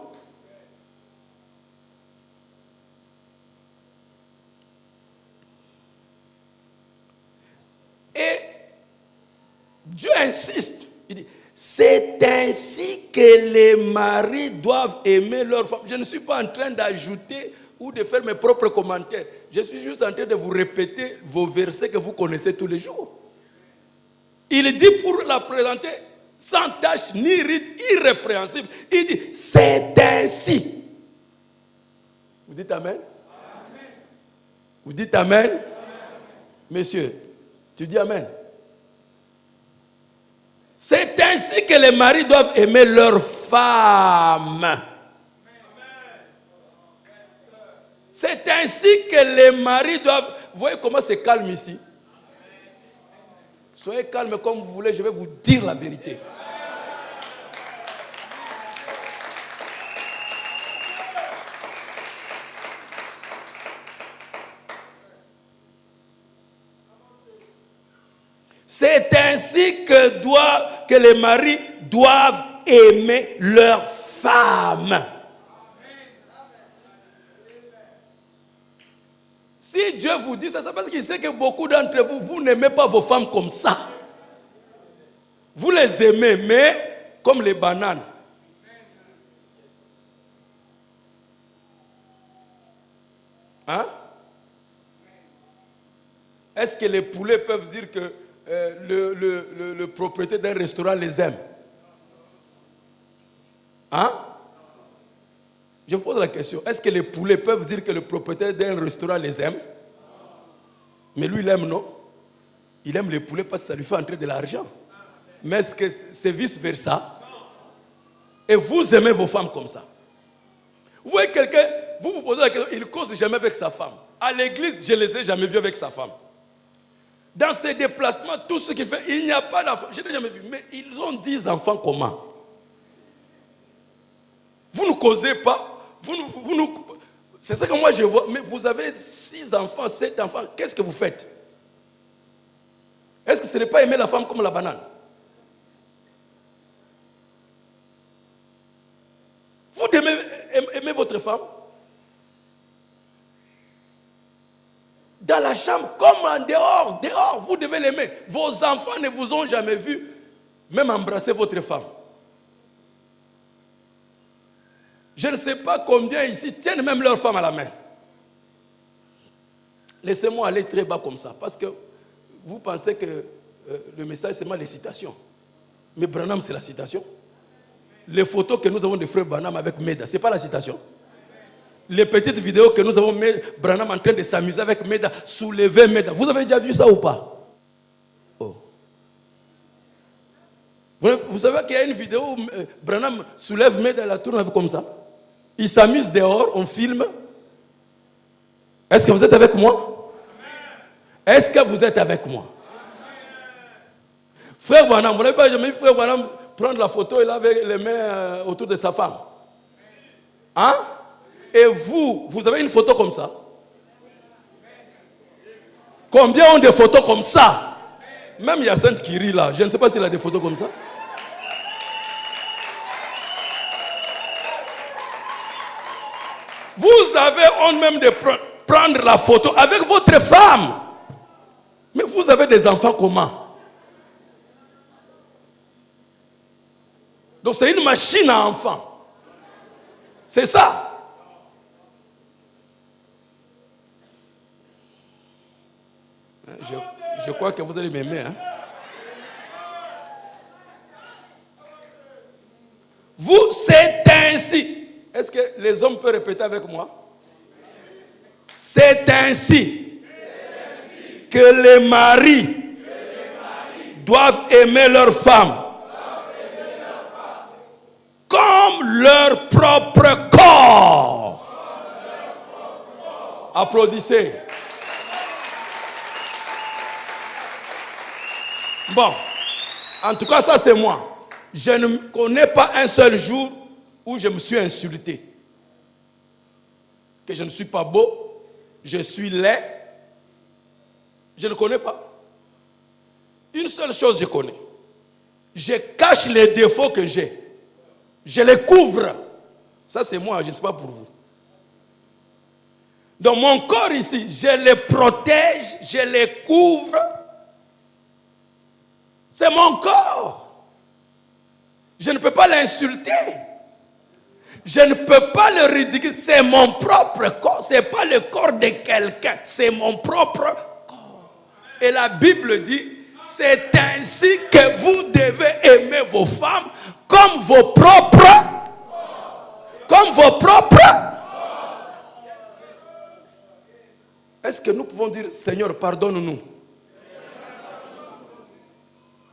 Et Dieu insiste. Il dit, c'est ainsi que les maris doivent aimer leur femme. Je ne suis pas en train d'ajouter ou de faire mes propres commentaires. Je suis juste en train de vous répéter vos versets que vous connaissez tous les jours. Il dit pour la présenter sans tache ni ride, irrépréhensible. Il dit, c'est ainsi. Vous dites amen? Amen. Vous dites amen? Amen? Messieurs, tu dis amen. C'est ainsi que les maris doivent aimer leur femme. C'est ainsi que les maris doivent... Vous voyez comment c'est calme ici? Soyez calme comme vous voulez, je vais vous dire la vérité. C'est ainsi que les maris doivent aimer leur femme. Si Dieu vous dit ça, c'est parce qu'il sait que beaucoup d'entre vous, vous n'aimez pas vos femmes comme ça. Vous les aimez, mais comme les bananes. Hein? Est-ce que les poulets peuvent dire que le propriétaire d'un restaurant les aime? Hein? Je vous pose la question. Est-ce que les poulets peuvent dire que le propriétaire d'un restaurant les aime? Mais lui, il aime, non? Il aime les poulets parce que ça lui fait entrer de l'argent. Mais est-ce que c'est vice-versa? Et vous aimez vos femmes comme ça. Vous voyez quelqu'un, vous vous posez la question, il ne cause jamais avec sa femme. À l'église, je ne les ai jamais vus avec sa femme. Dans ses déplacements, tout ce qu'il fait, il n'y a pas d'enfant. Je n'ai jamais vu. Mais ils ont 10 enfants comment? Vous ne causez pas. C'est ça que moi je vois. Mais vous avez 6 enfants, 7 enfants. Qu'est-ce que vous faites? Est-ce que ce n'est pas aimer la femme comme la banane? Vous aimez votre femme? Dans la chambre comme en dehors, vous devez l'aimer. Vos enfants ne vous ont jamais vu même embrasser votre femme. Je ne sais pas combien ici tiennent même leur femme à la main. Laissez-moi aller très bas comme ça, parce que vous pensez que le message c'est seulement les citations. Mais Branham c'est la citation. Les photos que nous avons de frère Branham avec Meda, ce n'est pas la citation. Les petites vidéos que nous avons mis Branham en train de s'amuser avec Meda, soulever Meda. Vous avez déjà vu ça ou pas? Oh. Vous savez qu'il y a une vidéo où Branham soulève Meda et la tourne comme ça. Il s'amuse dehors, on filme. Est-ce que vous êtes avec moi? Est-ce que vous êtes avec moi? Frère Branham, vous n'avez pas jamais vu frère Branham prendre la photo et là avec les mains autour de sa femme? Hein? Et vous avez une photo comme ça? Combien ont des photos comme ça? Même Yacinthe qui rit là, je ne sais pas s'il a des photos comme ça. Vous avez honte même de prendre la photo avec votre femme. Mais vous avez des enfants comment? Donc c'est une machine à enfants. C'est ça. Je crois que vous allez m'aimer. Hein? Vous, c'est ainsi. Est-ce que les hommes peuvent répéter avec moi? C'est ainsi que les maris doivent aimer leurs femmes comme leur propre corps. Applaudissez. Bon, en tout cas, ça c'est moi. Je ne connais pas un seul jour où je me suis insulté. Que je ne suis pas beau, je suis laid. Je ne connais pas. Une seule chose je connais. Je cache les défauts que j'ai. Je les couvre. Ça c'est moi, je ne sais pas pour vous. Donc mon corps ici, je les protège, je les couvre. C'est mon corps. Je ne peux pas l'insulter. Je ne peux pas le ridiculiser. C'est mon propre corps. Ce n'est pas le corps de quelqu'un. C'est mon propre corps. Et la Bible dit, c'est ainsi que vous devez aimer vos femmes comme vos propres. Comme vos propres. Est-ce que nous pouvons dire, Seigneur, pardonne-nous?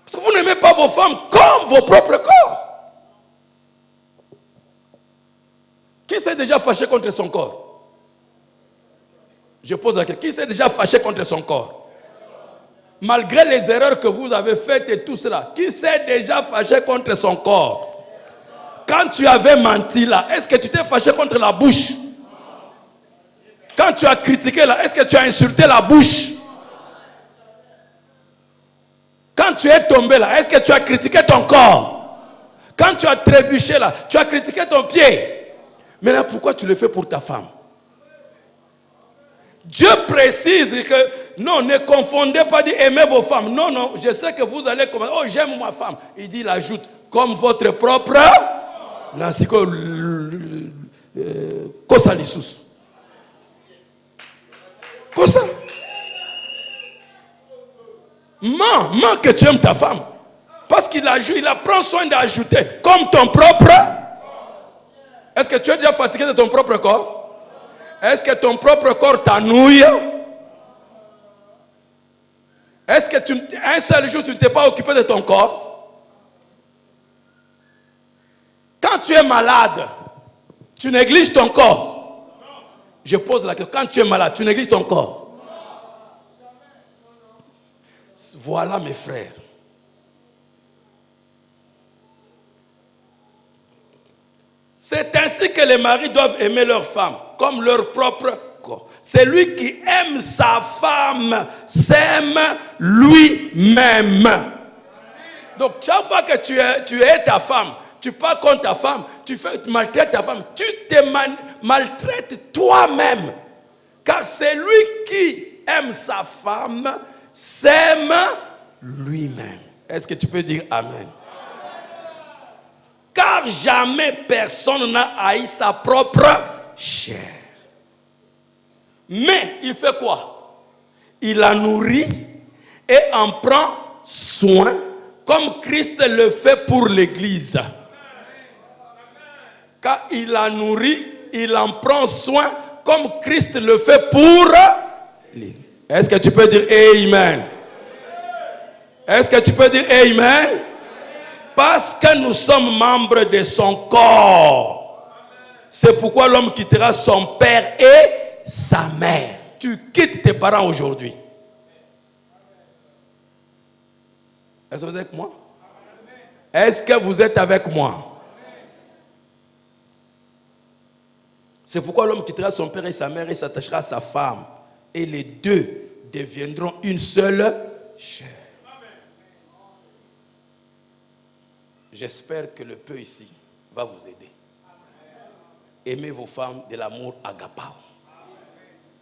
Parce que vous n'aimez pas vos femmes comme vos propres corps. Qui s'est déjà fâché contre son corps? Je pose la question. Qui s'est déjà fâché contre son corps? Malgré les erreurs que vous avez faites et tout cela, qui s'est déjà fâché contre son corps? Quand tu avais menti là, est-ce que tu t'es fâché contre la bouche? Quand tu as critiqué là, est-ce que tu as insulté la bouche? Quand tu es tombé là, est-ce que tu as critiqué ton corps? Quand tu as trébuché là, tu as critiqué ton pied. Maintenant, pourquoi tu le fais pour ta femme? Dieu précise que non, ne confondez pas dire aimez vos femmes. Non, non, je sais que vous allez commencer. Oh, j'aime ma femme. Il dit, il ajoute, comme votre propre. Nansiko Kosalissus. Kosa. Man que tu aimes ta femme. Parce qu'il ajoute, il prend soin d'ajouter comme ton propre. Est-ce que tu es déjà fatigué de ton propre corps? Est-ce que ton propre corps t'ennuie? Est-ce que un seul jour tu ne t'es pas occupé de ton corps? Quand tu es malade, tu négliges ton corps. Je pose la question, quand tu es malade, tu négliges ton corps? Voilà mes frères. C'est ainsi que les maris doivent aimer leur femme comme leur propre corps. Celui qui aime sa femme s'aime lui-même. Donc chaque fois que tu es ta femme, tu parles contre ta femme, tu maltraites ta femme, tu te maltraites toi-même. Car celui qui aime sa femme s'aime lui-même. Est-ce que tu peux dire Amen? Car jamais personne n'a haï sa propre chair. Mais il fait quoi? Il la nourrit et en prend soin, comme Christ le fait pour l'Église. Car il la nourrit, il en prend soin, comme Christ le fait pour l'Église. Est-ce que tu peux dire Amen? Est-ce que tu peux dire Amen? Parce que nous sommes membres de son corps. C'est pourquoi l'homme quittera son père et sa mère. Tu quittes tes parents aujourd'hui. Est-ce que vous êtes avec moi? Est-ce que vous êtes avec moi? C'est pourquoi l'homme quittera son père et sa mère et s'attachera à sa femme. Et les deux deviendront une seule chair. J'espère que le peu ici va vous aider. Aimez vos femmes de l'amour agapao.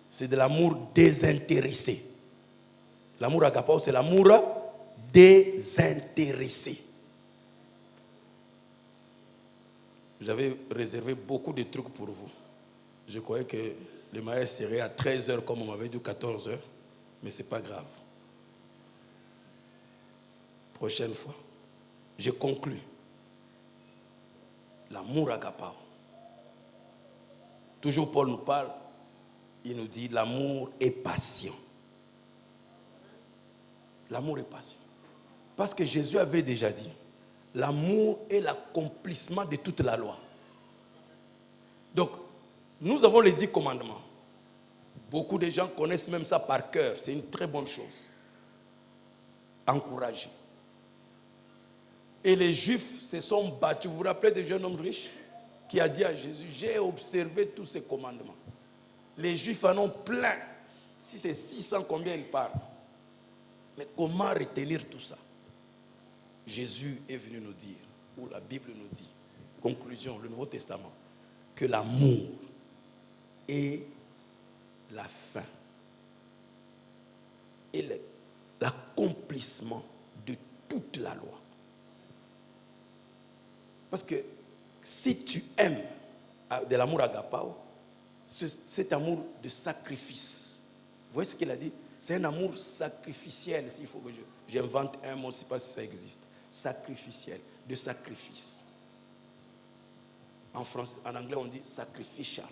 C'est de l'amour désintéressé. L'amour agapao, c'est l'amour désintéressé. J'avais réservé beaucoup de trucs pour vous. Je croyais que le mariage serait à 13h comme on m'avait dit, 14h. Mais ce n'est pas grave. Prochaine fois. Je conclus. L'amour agapao. Toujours Paul nous parle. Il nous dit l'amour est patient. L'amour est patient. Parce que Jésus avait déjà dit, l'amour est l'accomplissement de toute la loi. Donc, nous avons les 10 commandements. Beaucoup de gens connaissent même ça par cœur. C'est une très bonne chose. Encouragez. Et les Juifs se sont battus. Vous vous rappelez du jeune homme riche qui a dit à Jésus, j'ai observé tous ces commandements. Les Juifs en ont plein. Si c'est 600, combien ils parlent? Mais comment retenir tout ça? Jésus est venu nous dire, ou la Bible nous dit, conclusion, le Nouveau Testament, que l'amour est la fin et l'accomplissement de toute la loi. Parce que si tu aimes de l'amour agapao, cet amour de sacrifice, vous voyez ce qu'il a dit? C'est un amour sacrificiel, s'il faut que j'invente un mot, je ne sais pas si ça existe. Sacrificiel, de sacrifice. En français, en anglais, on dit sacrificial.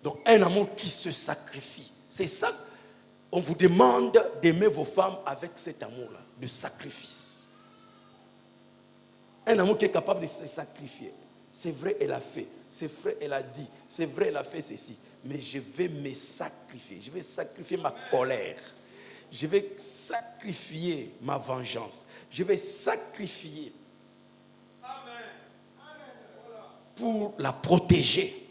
Donc, un amour qui se sacrifie. C'est ça. On vous demande d'aimer vos femmes avec cet amour-là, de sacrifice. Un amour qui est capable de se sacrifier. C'est vrai, elle a fait. C'est vrai, elle a dit. C'est vrai, elle a fait ceci. Mais je vais me sacrifier. Je vais sacrifier ma colère. Je vais sacrifier ma vengeance. Je vais sacrifier pour la protéger.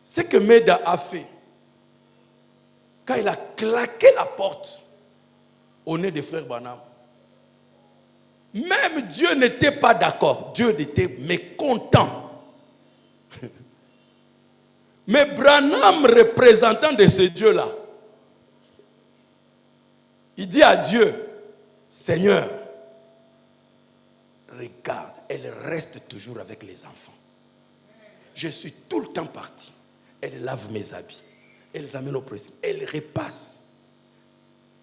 Ce que Meda a fait, quand il a claqué la porte au nez des frères Branham, même Dieu n'était pas d'accord. Dieu était mécontent. Mais Branham, représentant de ce Dieu-là, il dit à Dieu, Seigneur, regarde, elle reste toujours avec les enfants. Je suis tout le temps parti. Elle lave mes habits. Elle les amène au président. Elle repasse.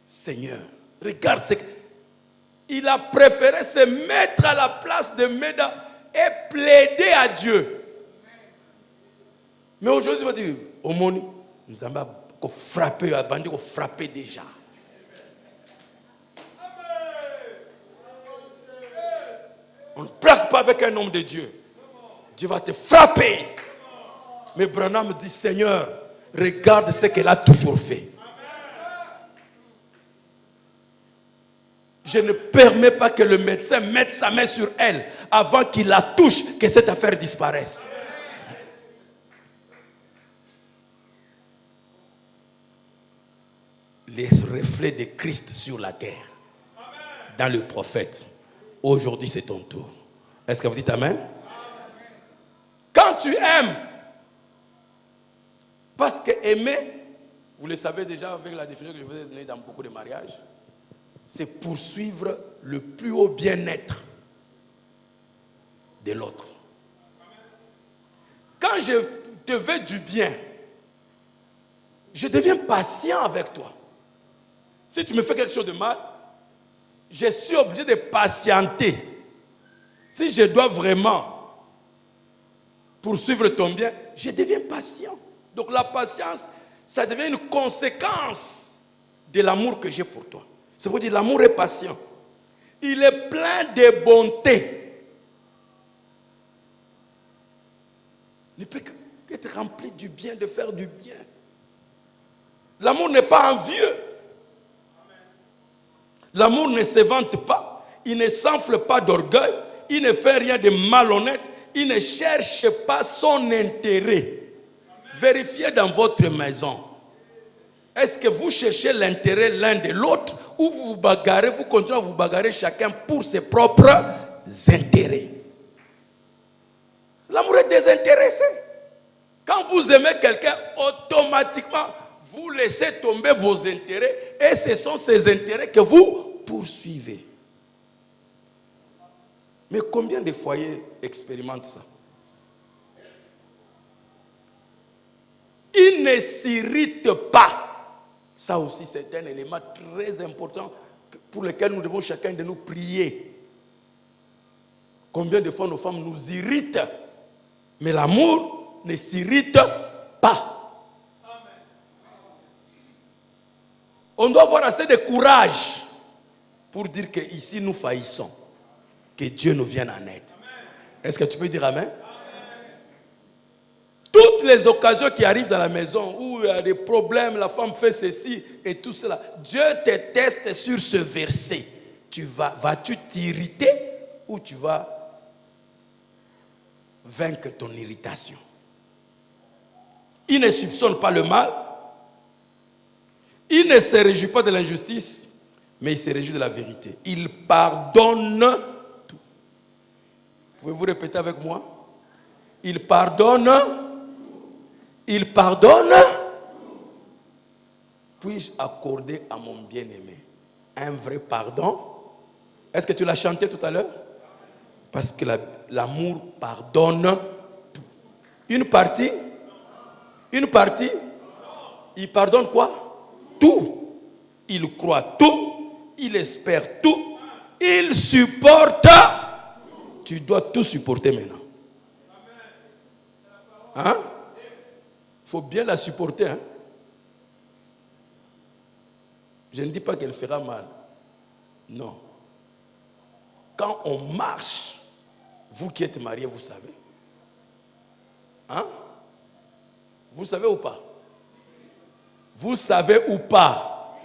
Seigneur, regarde ce que... Il a préféré se mettre à la place de Meda et plaider à Dieu. Mais aujourd'hui, on va dire, au monde, nous avons frappé, on frappé déjà. On ne plaque pas avec un homme de Dieu. Dieu va te frapper. Mais Branham dit, Seigneur, regarde ce qu'elle a toujours fait. Je ne permets pas que le médecin mette sa main sur elle avant qu'il la touche, que cette affaire disparaisse. Les reflets de Christ sur la terre, dans le prophète. Aujourd'hui, c'est ton tour. Est-ce que vous dites Amen? Quand tu aimes, parce que aimer, vous le savez déjà avec la définition que je vous ai donnée dans beaucoup de mariages, c'est poursuivre le plus haut bien-être de l'autre. Quand je te veux du bien, je deviens patient avec toi. Si tu me fais quelque chose de mal, je suis obligé de patienter. Si je dois vraiment poursuivre ton bien, je deviens patient. Donc la patience, ça devient une conséquence de l'amour que j'ai pour toi. C'est pour dire l'amour est patient. Il est plein de bonté. Il ne peut qu'être rempli du bien, de faire du bien. L'amour n'est pas envieux. L'amour ne se vante pas. Il ne s'enfle pas d'orgueil. Il ne fait rien de malhonnête. Il ne cherche pas son intérêt. Vérifiez dans votre maison. Est-ce que vous cherchez l'intérêt l'un de l'autre ou vous vous bagarrez, vous continuez à vous bagarrer chacun pour ses propres intérêts? L'amour est désintéressé. Quand vous aimez quelqu'un, automatiquement, vous laissez tomber vos intérêts et ce sont ces intérêts que vous poursuivez. Mais combien de foyers expérimentent ça? Ils ne s'irritent pas. Ça aussi, c'est un élément très important pour lequel nous devons chacun de nous prier. Combien de fois nos femmes nous irritent, mais l'amour ne s'irrite pas. On doit avoir assez de courage pour dire qu'ici nous faillissons. Que Dieu nous vienne en aide. Est-ce que tu peux dire amen? Toutes les occasions qui arrivent dans la maison où il y a des problèmes, la femme fait ceci et tout cela, Dieu te teste sur ce verset. Vas-tu t'irriter ou tu vas vaincre ton irritation? Il ne soupçonne pas le mal. Il ne se réjouit pas de l'injustice, mais il se réjouit de la vérité. Il pardonne tout. Pouvez-vous répéter avec moi? Il pardonne. Il pardonne. Puis-je accorder à mon bien-aimé un vrai pardon? Est-ce que tu l'as chanté tout à l'heure? Parce que l'amour pardonne tout. Une partie? Une partie? Il pardonne quoi? Tout. Il croit tout. Il espère tout. Il supporte. Tu dois tout supporter maintenant. Hein? Il faut bien la supporter. Hein? Je ne dis pas qu'elle fera mal. Non. Quand on marche, vous qui êtes mariés, vous savez. Hein? Vous savez ou pas? Vous savez ou pas?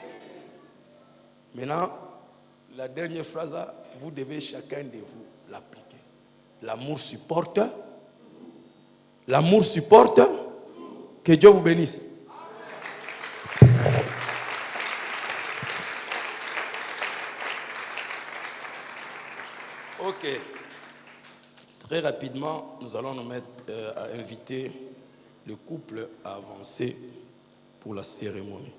Maintenant, la dernière phrase, là, vous devez chacun de vous l'appliquer. L'amour supporte. L'amour supporte. Que Dieu vous bénisse. Ok. Très rapidement, nous allons nous mettre à inviter le couple à avancer pour la cérémonie.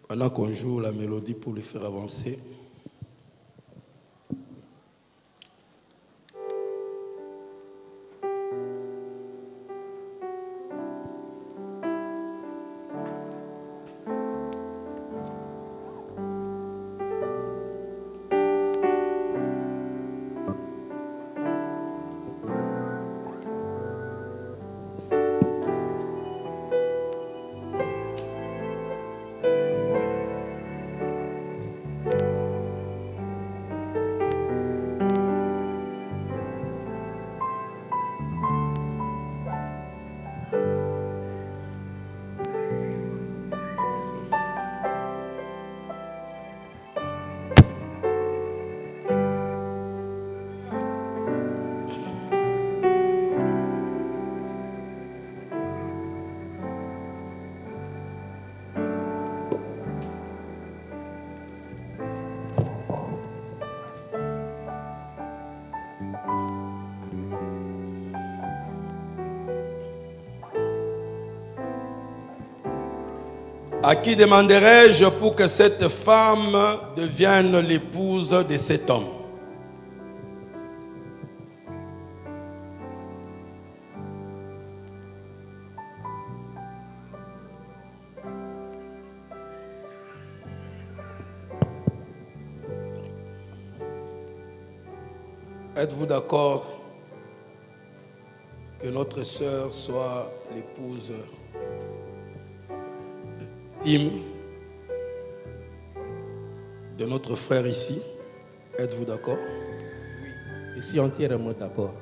Pendant qu'on joue la mélodie pour les faire avancer, À qui demanderai-je pour que cette femme devienne l'épouse de cet homme? Êtes-vous d'accord que notre sœur soit l'épouse intime de notre frère ici? Êtes-vous d'accord? Oui, je suis entièrement d'accord.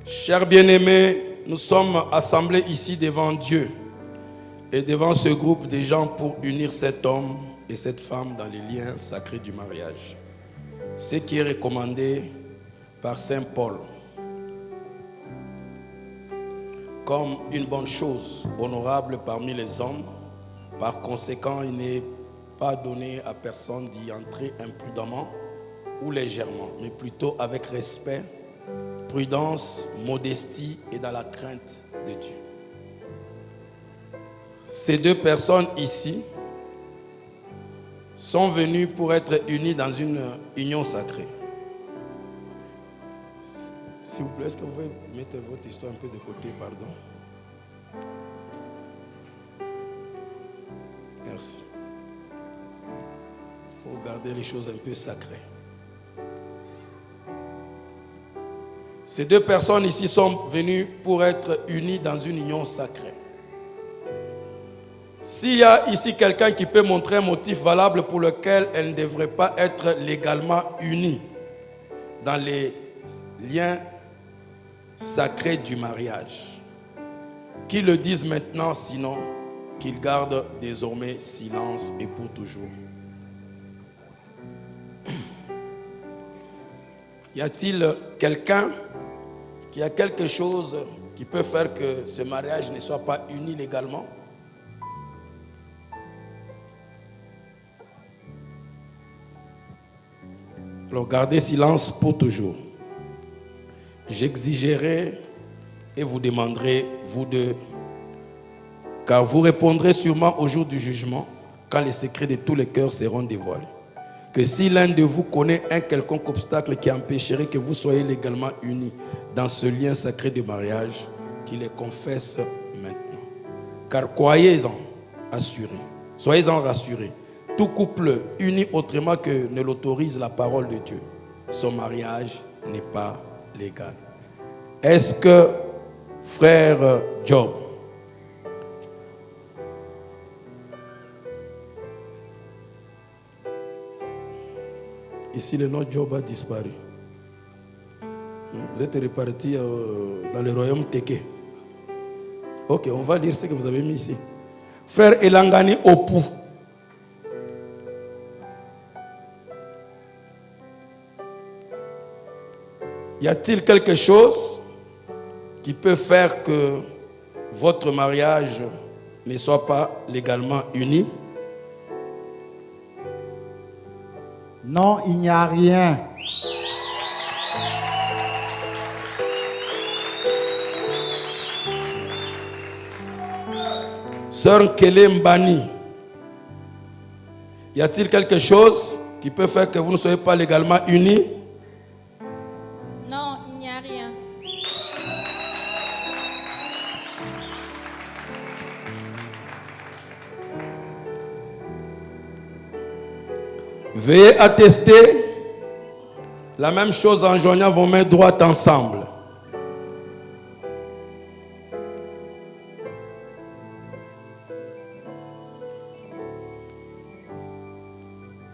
Chers bien-aimés, nous sommes assemblés ici devant Dieu et devant ce groupe de gens pour unir cet homme et cette femme dans les liens sacrés du mariage. Ce qui est recommandé par Saint Paul comme une bonne chose honorable parmi les hommes. Par conséquent, il n'est pas donné à personne d'y entrer imprudemment ou légèrement, mais plutôt avec respect, prudence, modestie et dans la crainte de Dieu. Ces deux personnes ici sont venues pour être unies dans une union sacrée. S'il vous plaît, est-ce que vous pouvez mettre votre histoire un peu de côté, pardon? Merci. Il faut garder les choses un peu sacrées. Ces deux personnes ici sont venues pour être unies dans une union sacrée. S'il y a ici quelqu'un qui peut montrer un motif valable pour lequel elles ne devraient pas être légalement unies dans les liens sacrés du mariage, qu'ils le disent maintenant, sinon qu'ils gardent désormais silence et pour toujours. Y a-t-il quelqu'un qui a quelque chose qui peut faire que ce mariage ne soit pas uni légalement? Alors gardez silence pour toujours. J'exigerai et vous demanderai, vous deux, car vous répondrez sûrement au jour du jugement, quand les secrets de tous les cœurs seront dévoilés, que si l'un de vous connaît un quelconque obstacle qui empêcherait que vous soyez légalement unis dans ce lien sacré de mariage, qu'il les confesse maintenant. Car croyez-en assurés, soyez-en rassurés, tout couple uni autrement que ne l'autorise la parole de Dieu, son mariage n'est pas légal. Est-ce que, frère Job, ici le nom Job a disparu. Vous êtes répartis dans le royaume Teke. Ok, on va lire ce que vous avez mis ici. Frère Elangani Opu. Y a-t-il quelque chose qui peut faire que votre mariage ne soit pas légalement uni? Non, il n'y a rien. Sœur Kele Mbani, y a-t-il quelque chose qui peut faire que vous ne soyez pas légalement unis? Non, il n'y a rien. Veuillez attester la même chose en joignant vos mains droites ensemble.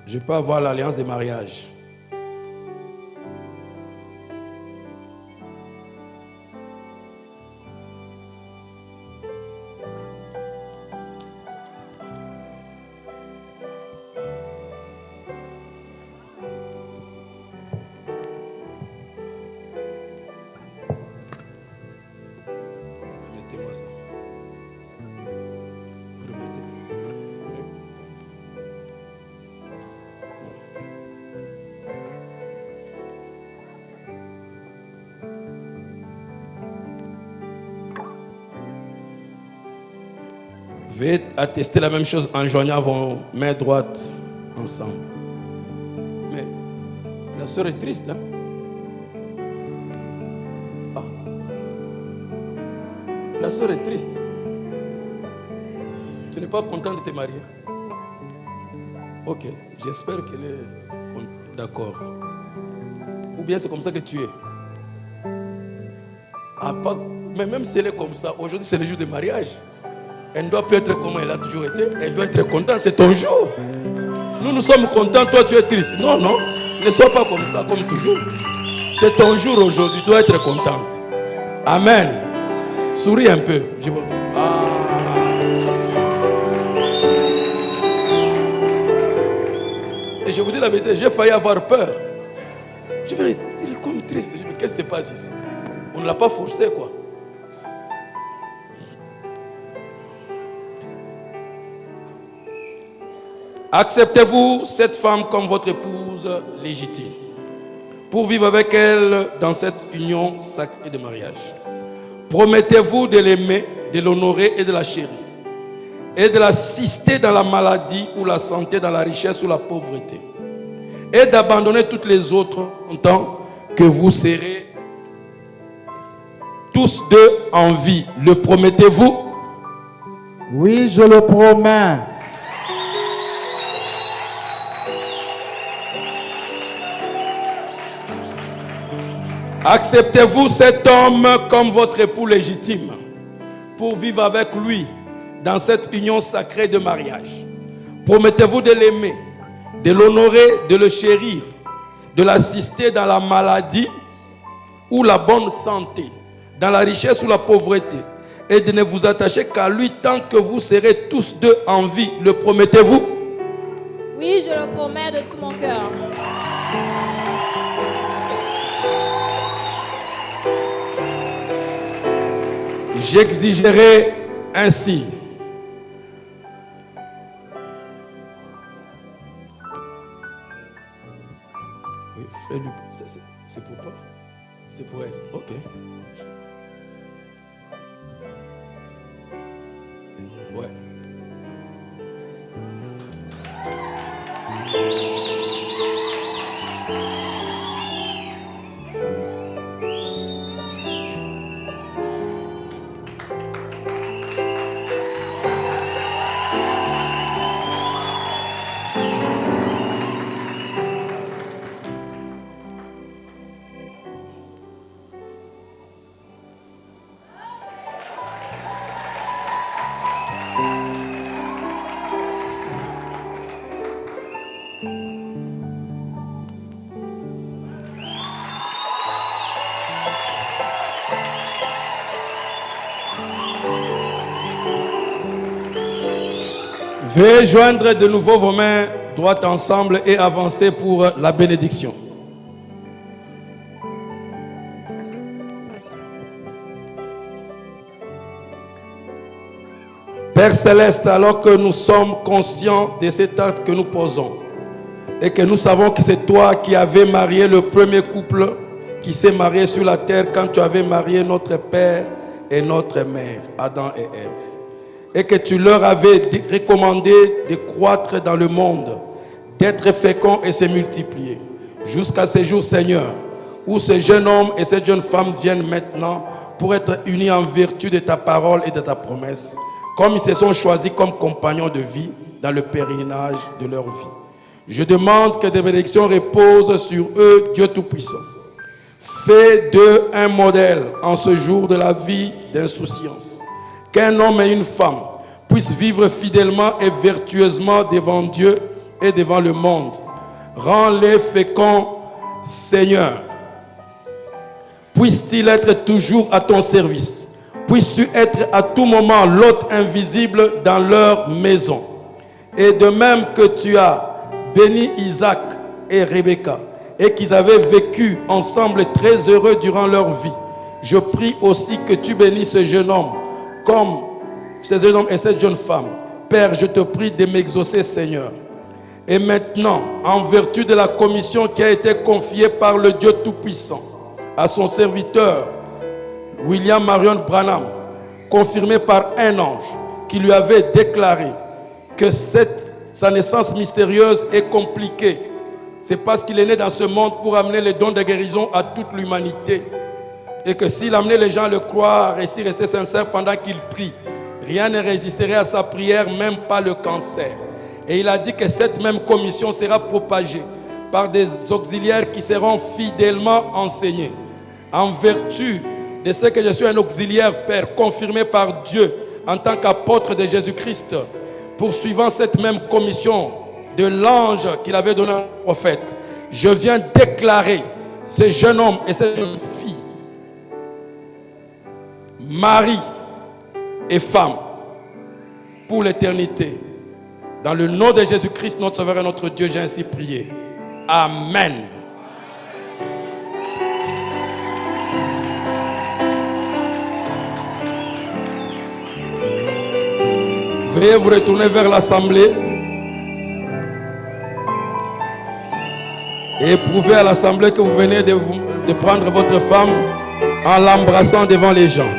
Je peux avoir l'alliance de mariage. Veuillez attester la même chose en joignant vos mains droites ensemble. Mais la sœur est triste, hein? Ah. La sœur est triste. Tu n'es pas content de te marier? Ok, j'espère qu'elle est d'accord. Ou bien c'est comme ça que tu es. Ah, pas... Mais même si elle est comme ça, aujourd'hui c'est le jour de mariage. Elle ne doit plus être comme elle a toujours été. Elle doit être contente, c'est ton jour. Nous sommes contents, toi tu es triste. Non, non, ne sois pas comme ça, comme toujours. C'est ton jour aujourd'hui, tu dois être contente. Amen. Souris un peu. Je vois. Ah. Et je vous dis la vérité, j'ai failli avoir peur. Je vais dire, il est comme triste. Mais qu'est-ce qui se passe ici? On ne l'a pas forcé, quoi. Acceptez-vous cette femme comme votre épouse légitime pour vivre avec elle dans cette union sacrée de mariage. Promettez-vous de l'aimer, de l'honorer et de la chérir et de l'assister dans la maladie ou la santé, dans la richesse ou la pauvreté, et d'abandonner toutes les autres en tant que vous serez tous deux en vie. Le promettez-vous? Oui, je le promets. Acceptez-vous cet homme comme votre époux légitime pour vivre avec lui dans cette union sacrée de mariage? Promettez-vous de l'aimer, de l'honorer, de le chérir, de l'assister dans la maladie ou la bonne santé, dans la richesse ou la pauvreté, et de ne vous attacher qu'à lui tant que vous serez tous deux en vie? Le promettez-vous? Oui, je le promets de tout mon cœur. J'exigerai un signe. Oui, fais-lui. C'est pour toi? C'est pour elle. Ok. Ouais. Veuillez joindre de nouveau vos mains droites ensemble et avancer pour la bénédiction. Père Céleste, alors que nous sommes conscients de cet acte que nous posons et que nous savons que c'est toi qui avais marié le premier couple qui s'est marié sur la terre quand tu avais marié notre père et notre mère, Adam et Ève, et que tu leur avais recommandé de croître dans le monde, d'être féconds et se multiplier, jusqu'à ce jour, Seigneur, où ce jeune homme et cette jeune femme viennent maintenant pour être unis en vertu de ta parole et de ta promesse, comme ils se sont choisis comme compagnons de vie dans le pèlerinage de leur vie. Je demande que tes bénédictions reposent sur eux, Dieu Tout-Puissant. Fais d'eux un modèle en ce jour de la vie d'insouciance. Qu'un homme et une femme puissent vivre fidèlement et vertueusement devant Dieu et devant le monde. Rends-les féconds, Seigneur. Puisse-t-il être toujours à ton service. Puisses-tu être à tout moment l'hôte invisible dans leur maison. Et de même que tu as béni Isaac et Rebecca et qu'ils avaient vécu ensemble très heureux durant leur vie, je prie aussi que tu bénisses ce jeune homme comme ce jeune homme et cette jeune femme. Père, je te prie de m'exaucer, Seigneur. Et maintenant, en vertu de la commission qui a été confiée par le Dieu Tout-Puissant à son serviteur William Marion Branham, confirmé par un ange, qui lui avait déclaré que sa naissance mystérieuse est compliquée. C'est parce qu'il est né dans ce monde pour amener les dons de guérison à toute l'humanité. Et que s'il amenait les gens à le croire et s'il restait sincère pendant qu'il prie, rien ne résisterait à sa prière, même pas le cancer. Et il a dit que cette même commission sera propagée par des auxiliaires qui seront fidèlement enseignés. En vertu de ce que je suis un auxiliaire, Père, confirmé par Dieu en tant qu'apôtre de Jésus-Christ, poursuivant cette même commission de l'ange qu'il avait donné au prophète, je viens déclarer ce jeune homme et cette jeune fille, mari et femme, pour l'éternité. Dans le nom de Jésus-Christ, notre Sauveur et notre Dieu, j'ai ainsi prié. Amen. Veuillez vous retourner vers l'assemblée et prouver à l'assemblée que vous venez de prendre votre femme en l'embrassant devant les gens.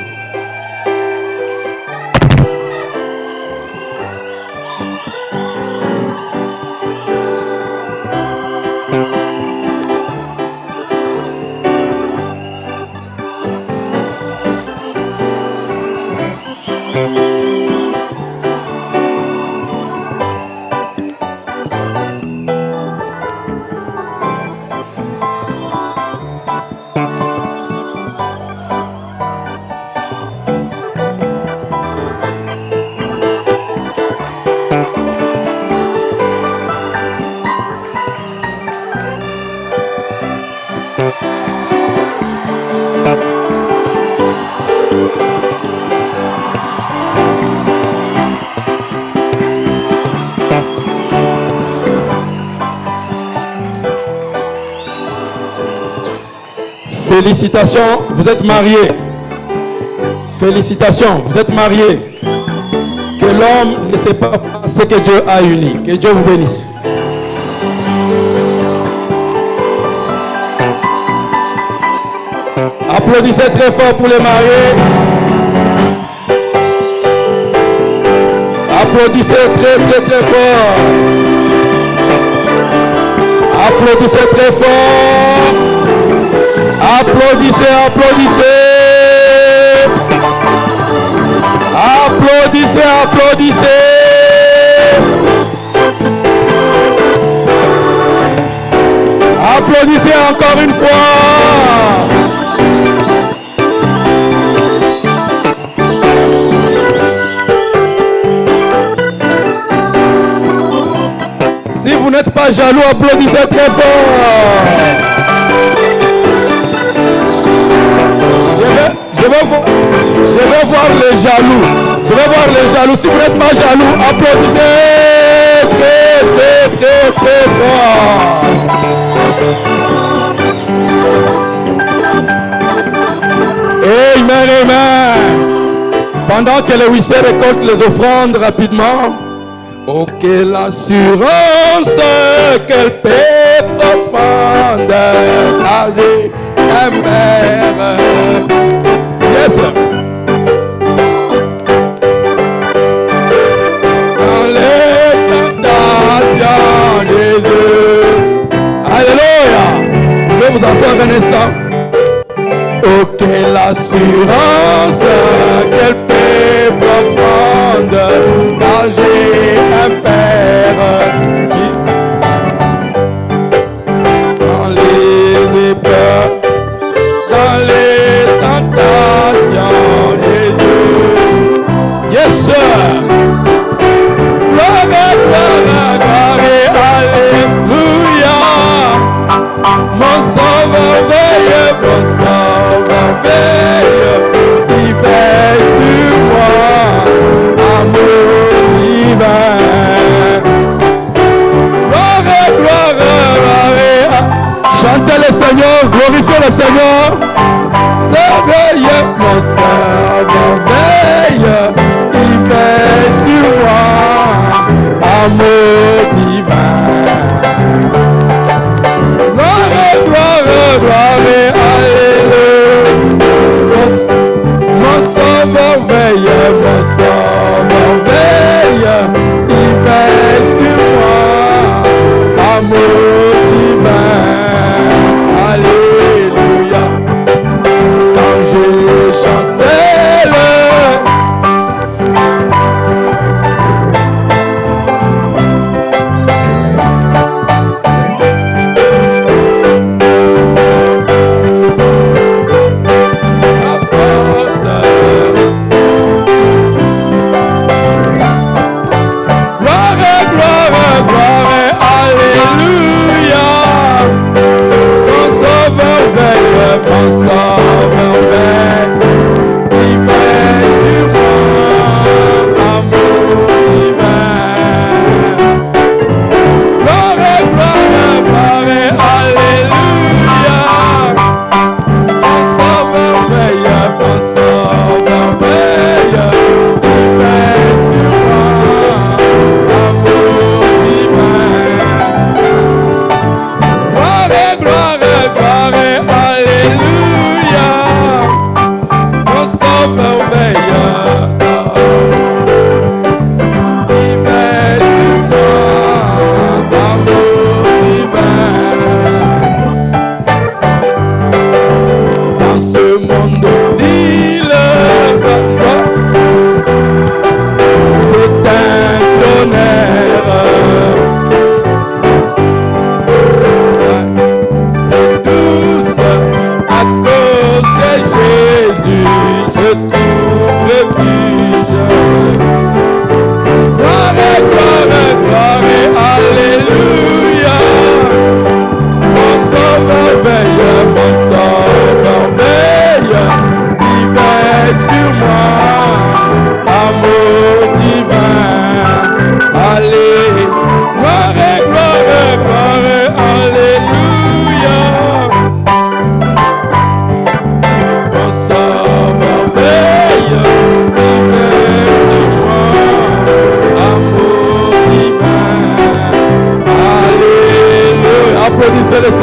Félicitations, vous êtes mariés. Félicitations, vous êtes mariés. Que l'homme ne sait pas ce que Dieu a uni. Que Dieu vous bénisse. Applaudissez très fort pour les mariés. Applaudissez très très très fort. Applaudissez très fort. Applaudissez, applaudissez. Applaudissez, applaudissez. Applaudissez encore une fois. Si vous n'êtes pas jaloux, applaudissez très fort. Je vais voir les jaloux. Je vais voir les jaloux. Si vous n'êtes pas jaloux, applaudissez très, très, très, très fort. Amen, amen. Pendant que les huissiers récoltent les offrandes rapidement, oh, quelle assurance, quelle paix profonde. Allez, mère. Yes, sir. Dans les tentations, Jésus. Alléluia. Vous pouvez vous asseoir un instant. Oh, quelle assurance, quelle paix profonde, car j'ai un Père qui, dans les épreuves, dans les tentations, Jésus. Yes, sir. Gloire, gloire, gloire, alléluia. Mon sauveur veille, mon sauveur veille, il veille sur moi, amour divin. Gloire, gloire, gloire. Chantez le Seigneur, glorifiez le Seigneur. Je veille, mon sauveur veille, il veille sur moi, amour divin. Gloire, gloire, alléluia. Mon sauveur veille, mon sauveur veille.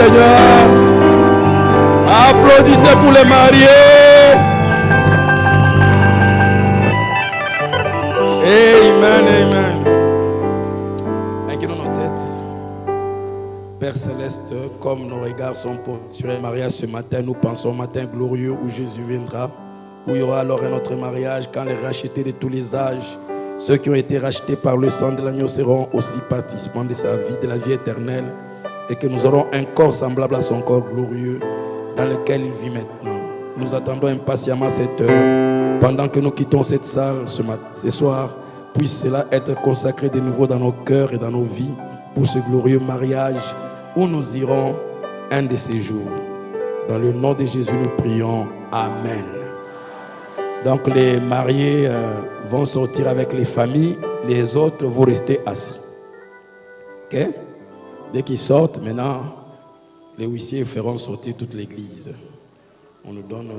Seigneur. Applaudissez pour les mariés. Amen, amen. Inclinons nos têtes. Père Céleste, comme nos regards sont portés sur le mariage ce matin, nous pensons au matin glorieux où Jésus viendra, où il y aura alors un autre mariage quand les rachetés de tous les âges, ceux qui ont été rachetés par le sang de l'agneau seront aussi participants de sa vie, de la vie éternelle, et que nous aurons un corps semblable à son corps glorieux dans lequel il vit maintenant. Nous attendons impatiemment cette heure. Pendant que nous quittons cette salle ce soir, puisse cela être consacré de nouveau dans nos cœurs et dans nos vies pour ce glorieux mariage où nous irons un de ces jours. Dans le nom de Jésus, nous prions. Amen. Donc les mariés vont sortir avec les familles, les autres vont rester assis. Ok? Dès qu'ils sortent, maintenant, les huissiers feront sortir toute l'église. On nous donne,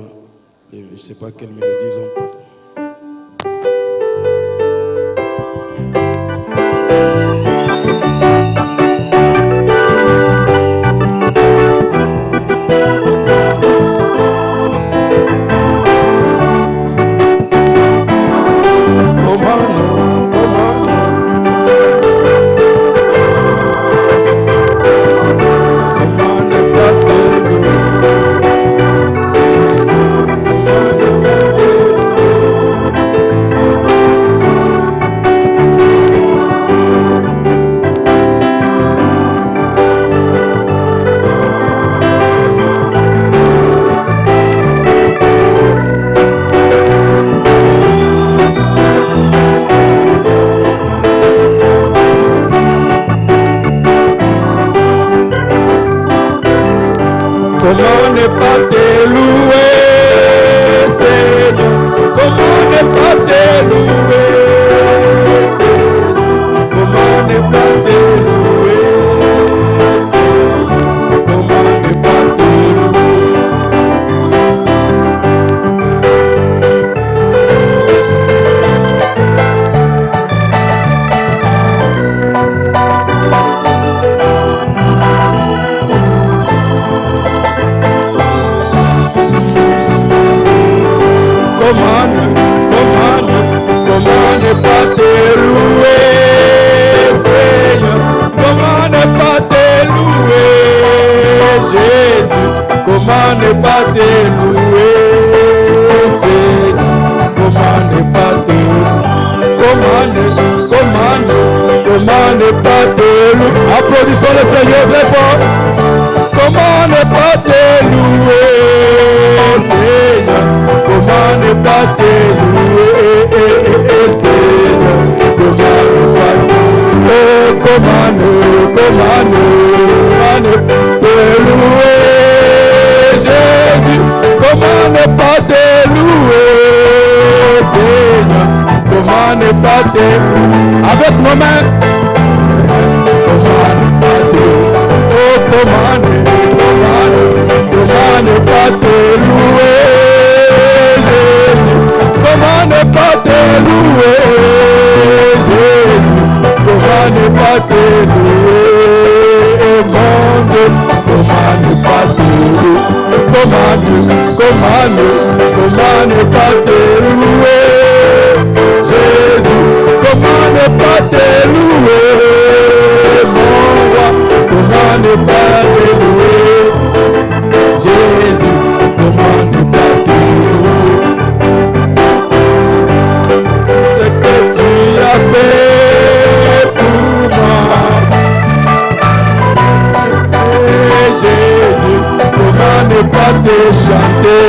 je ne sais pas quelle mélodie ils ont pas. Comment ne pas te louer, Seigneur? Comment ne pas te louer, Seigneur? Comment ne pas te louer, Seigneur? Comment ne pas te Comment ne pas te louer, Seigneur? Comment ne pas te louer, Jésus? Comment ne pas te louer, Seigneur? Comment ne pas te louer? Comment ne pas te louer? Applaudissons le Seigneur très fort. Comment ne pas te louer, Seigneur? Comment ne pas te louer, Seigneur? Comment ne pas te louer, Jésus? Comment ne pas te louer, Seigneur? Comment ne pas te louer? Avec nos mains. Comment ne pas te louer? Comment ne pas te louer, Jésus? Comment ne pas te louer, Jésus? Comment ne pas te louer, mon Dieu? Comment ne pas te louer? Comment ne pas te louer, Jésus? Comment ne pas te louer, mon roi? Comment ne pas te louer, Jésus? Comment ne pas te louer? Ce que tu as fait pour moi, Jésus. Comment ne pas te chanter,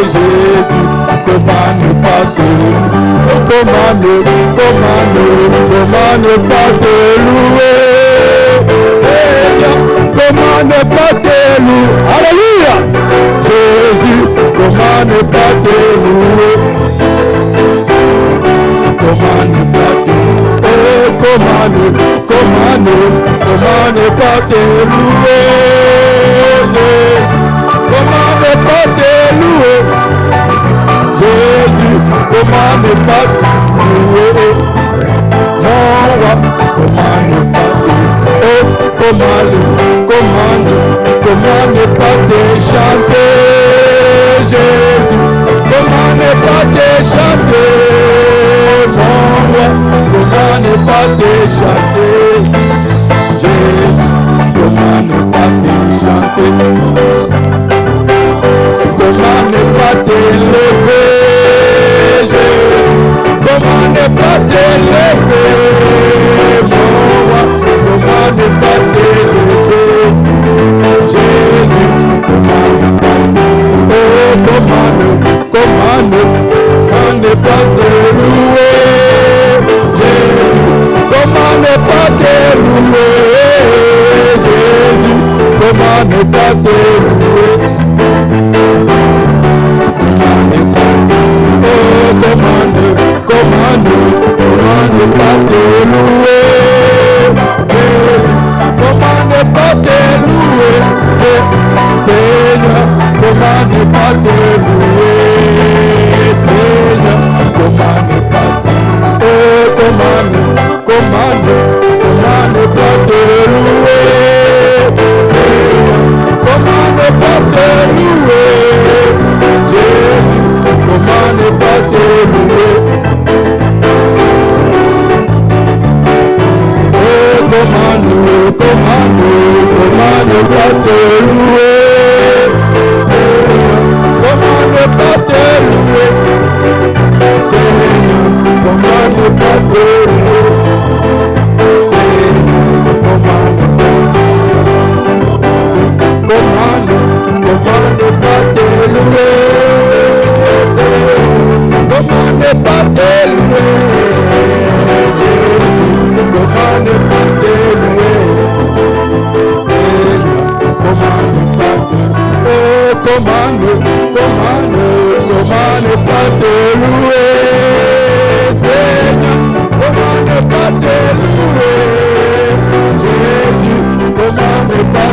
Jésus? Comment ne pas te louer? Comment ne pas te louer, Seigneur? Comment ne pas te louer? Alléluia, Jésus. Comment ne pas te louer? Comment ne pas te louer? Comment ne pas te louer, Jésus? Comment ne pas te louer, Jésus? Comment ne pas te louer, mon roi? Comment ne pas te louer? Comment comment ne pas te chanter, Jésus, comment ne pas te chanter, mon roi, comment ne pas te chanter, Jésus, comment ne pas te chanter, comment ne pas t'élever, Jésus, comment ne pas t'élever, mon roi, comment ne pas t'élever, Jésus, comment ne pas t'élever, comment ne pas te louer, Jésus, comment ne pas te louer, Jésus, comment ne pas te louer, comment ne pas te louer, Jésus, comment ne pas te louer, Seigneur, comment ne pas te louer, Seigneur, comment ne pas te louer, comment ne pas te louer, Seigneur, comment ne pas te louer, Jésus, comment ne pas te louer, comment ne pas te louer, Seigneur, comment ne pas te louer, Seigneur, comment ne pas te louer, Seigneur, comment ne pas te louer, Seigneur, comment ne pas te louer, Jésus, comment ne pas te louer, Seigneur, comment ne pas te louer, comment ne pas te louer, Seigneur, comment ne pas te louer, Jésus, comment ne pas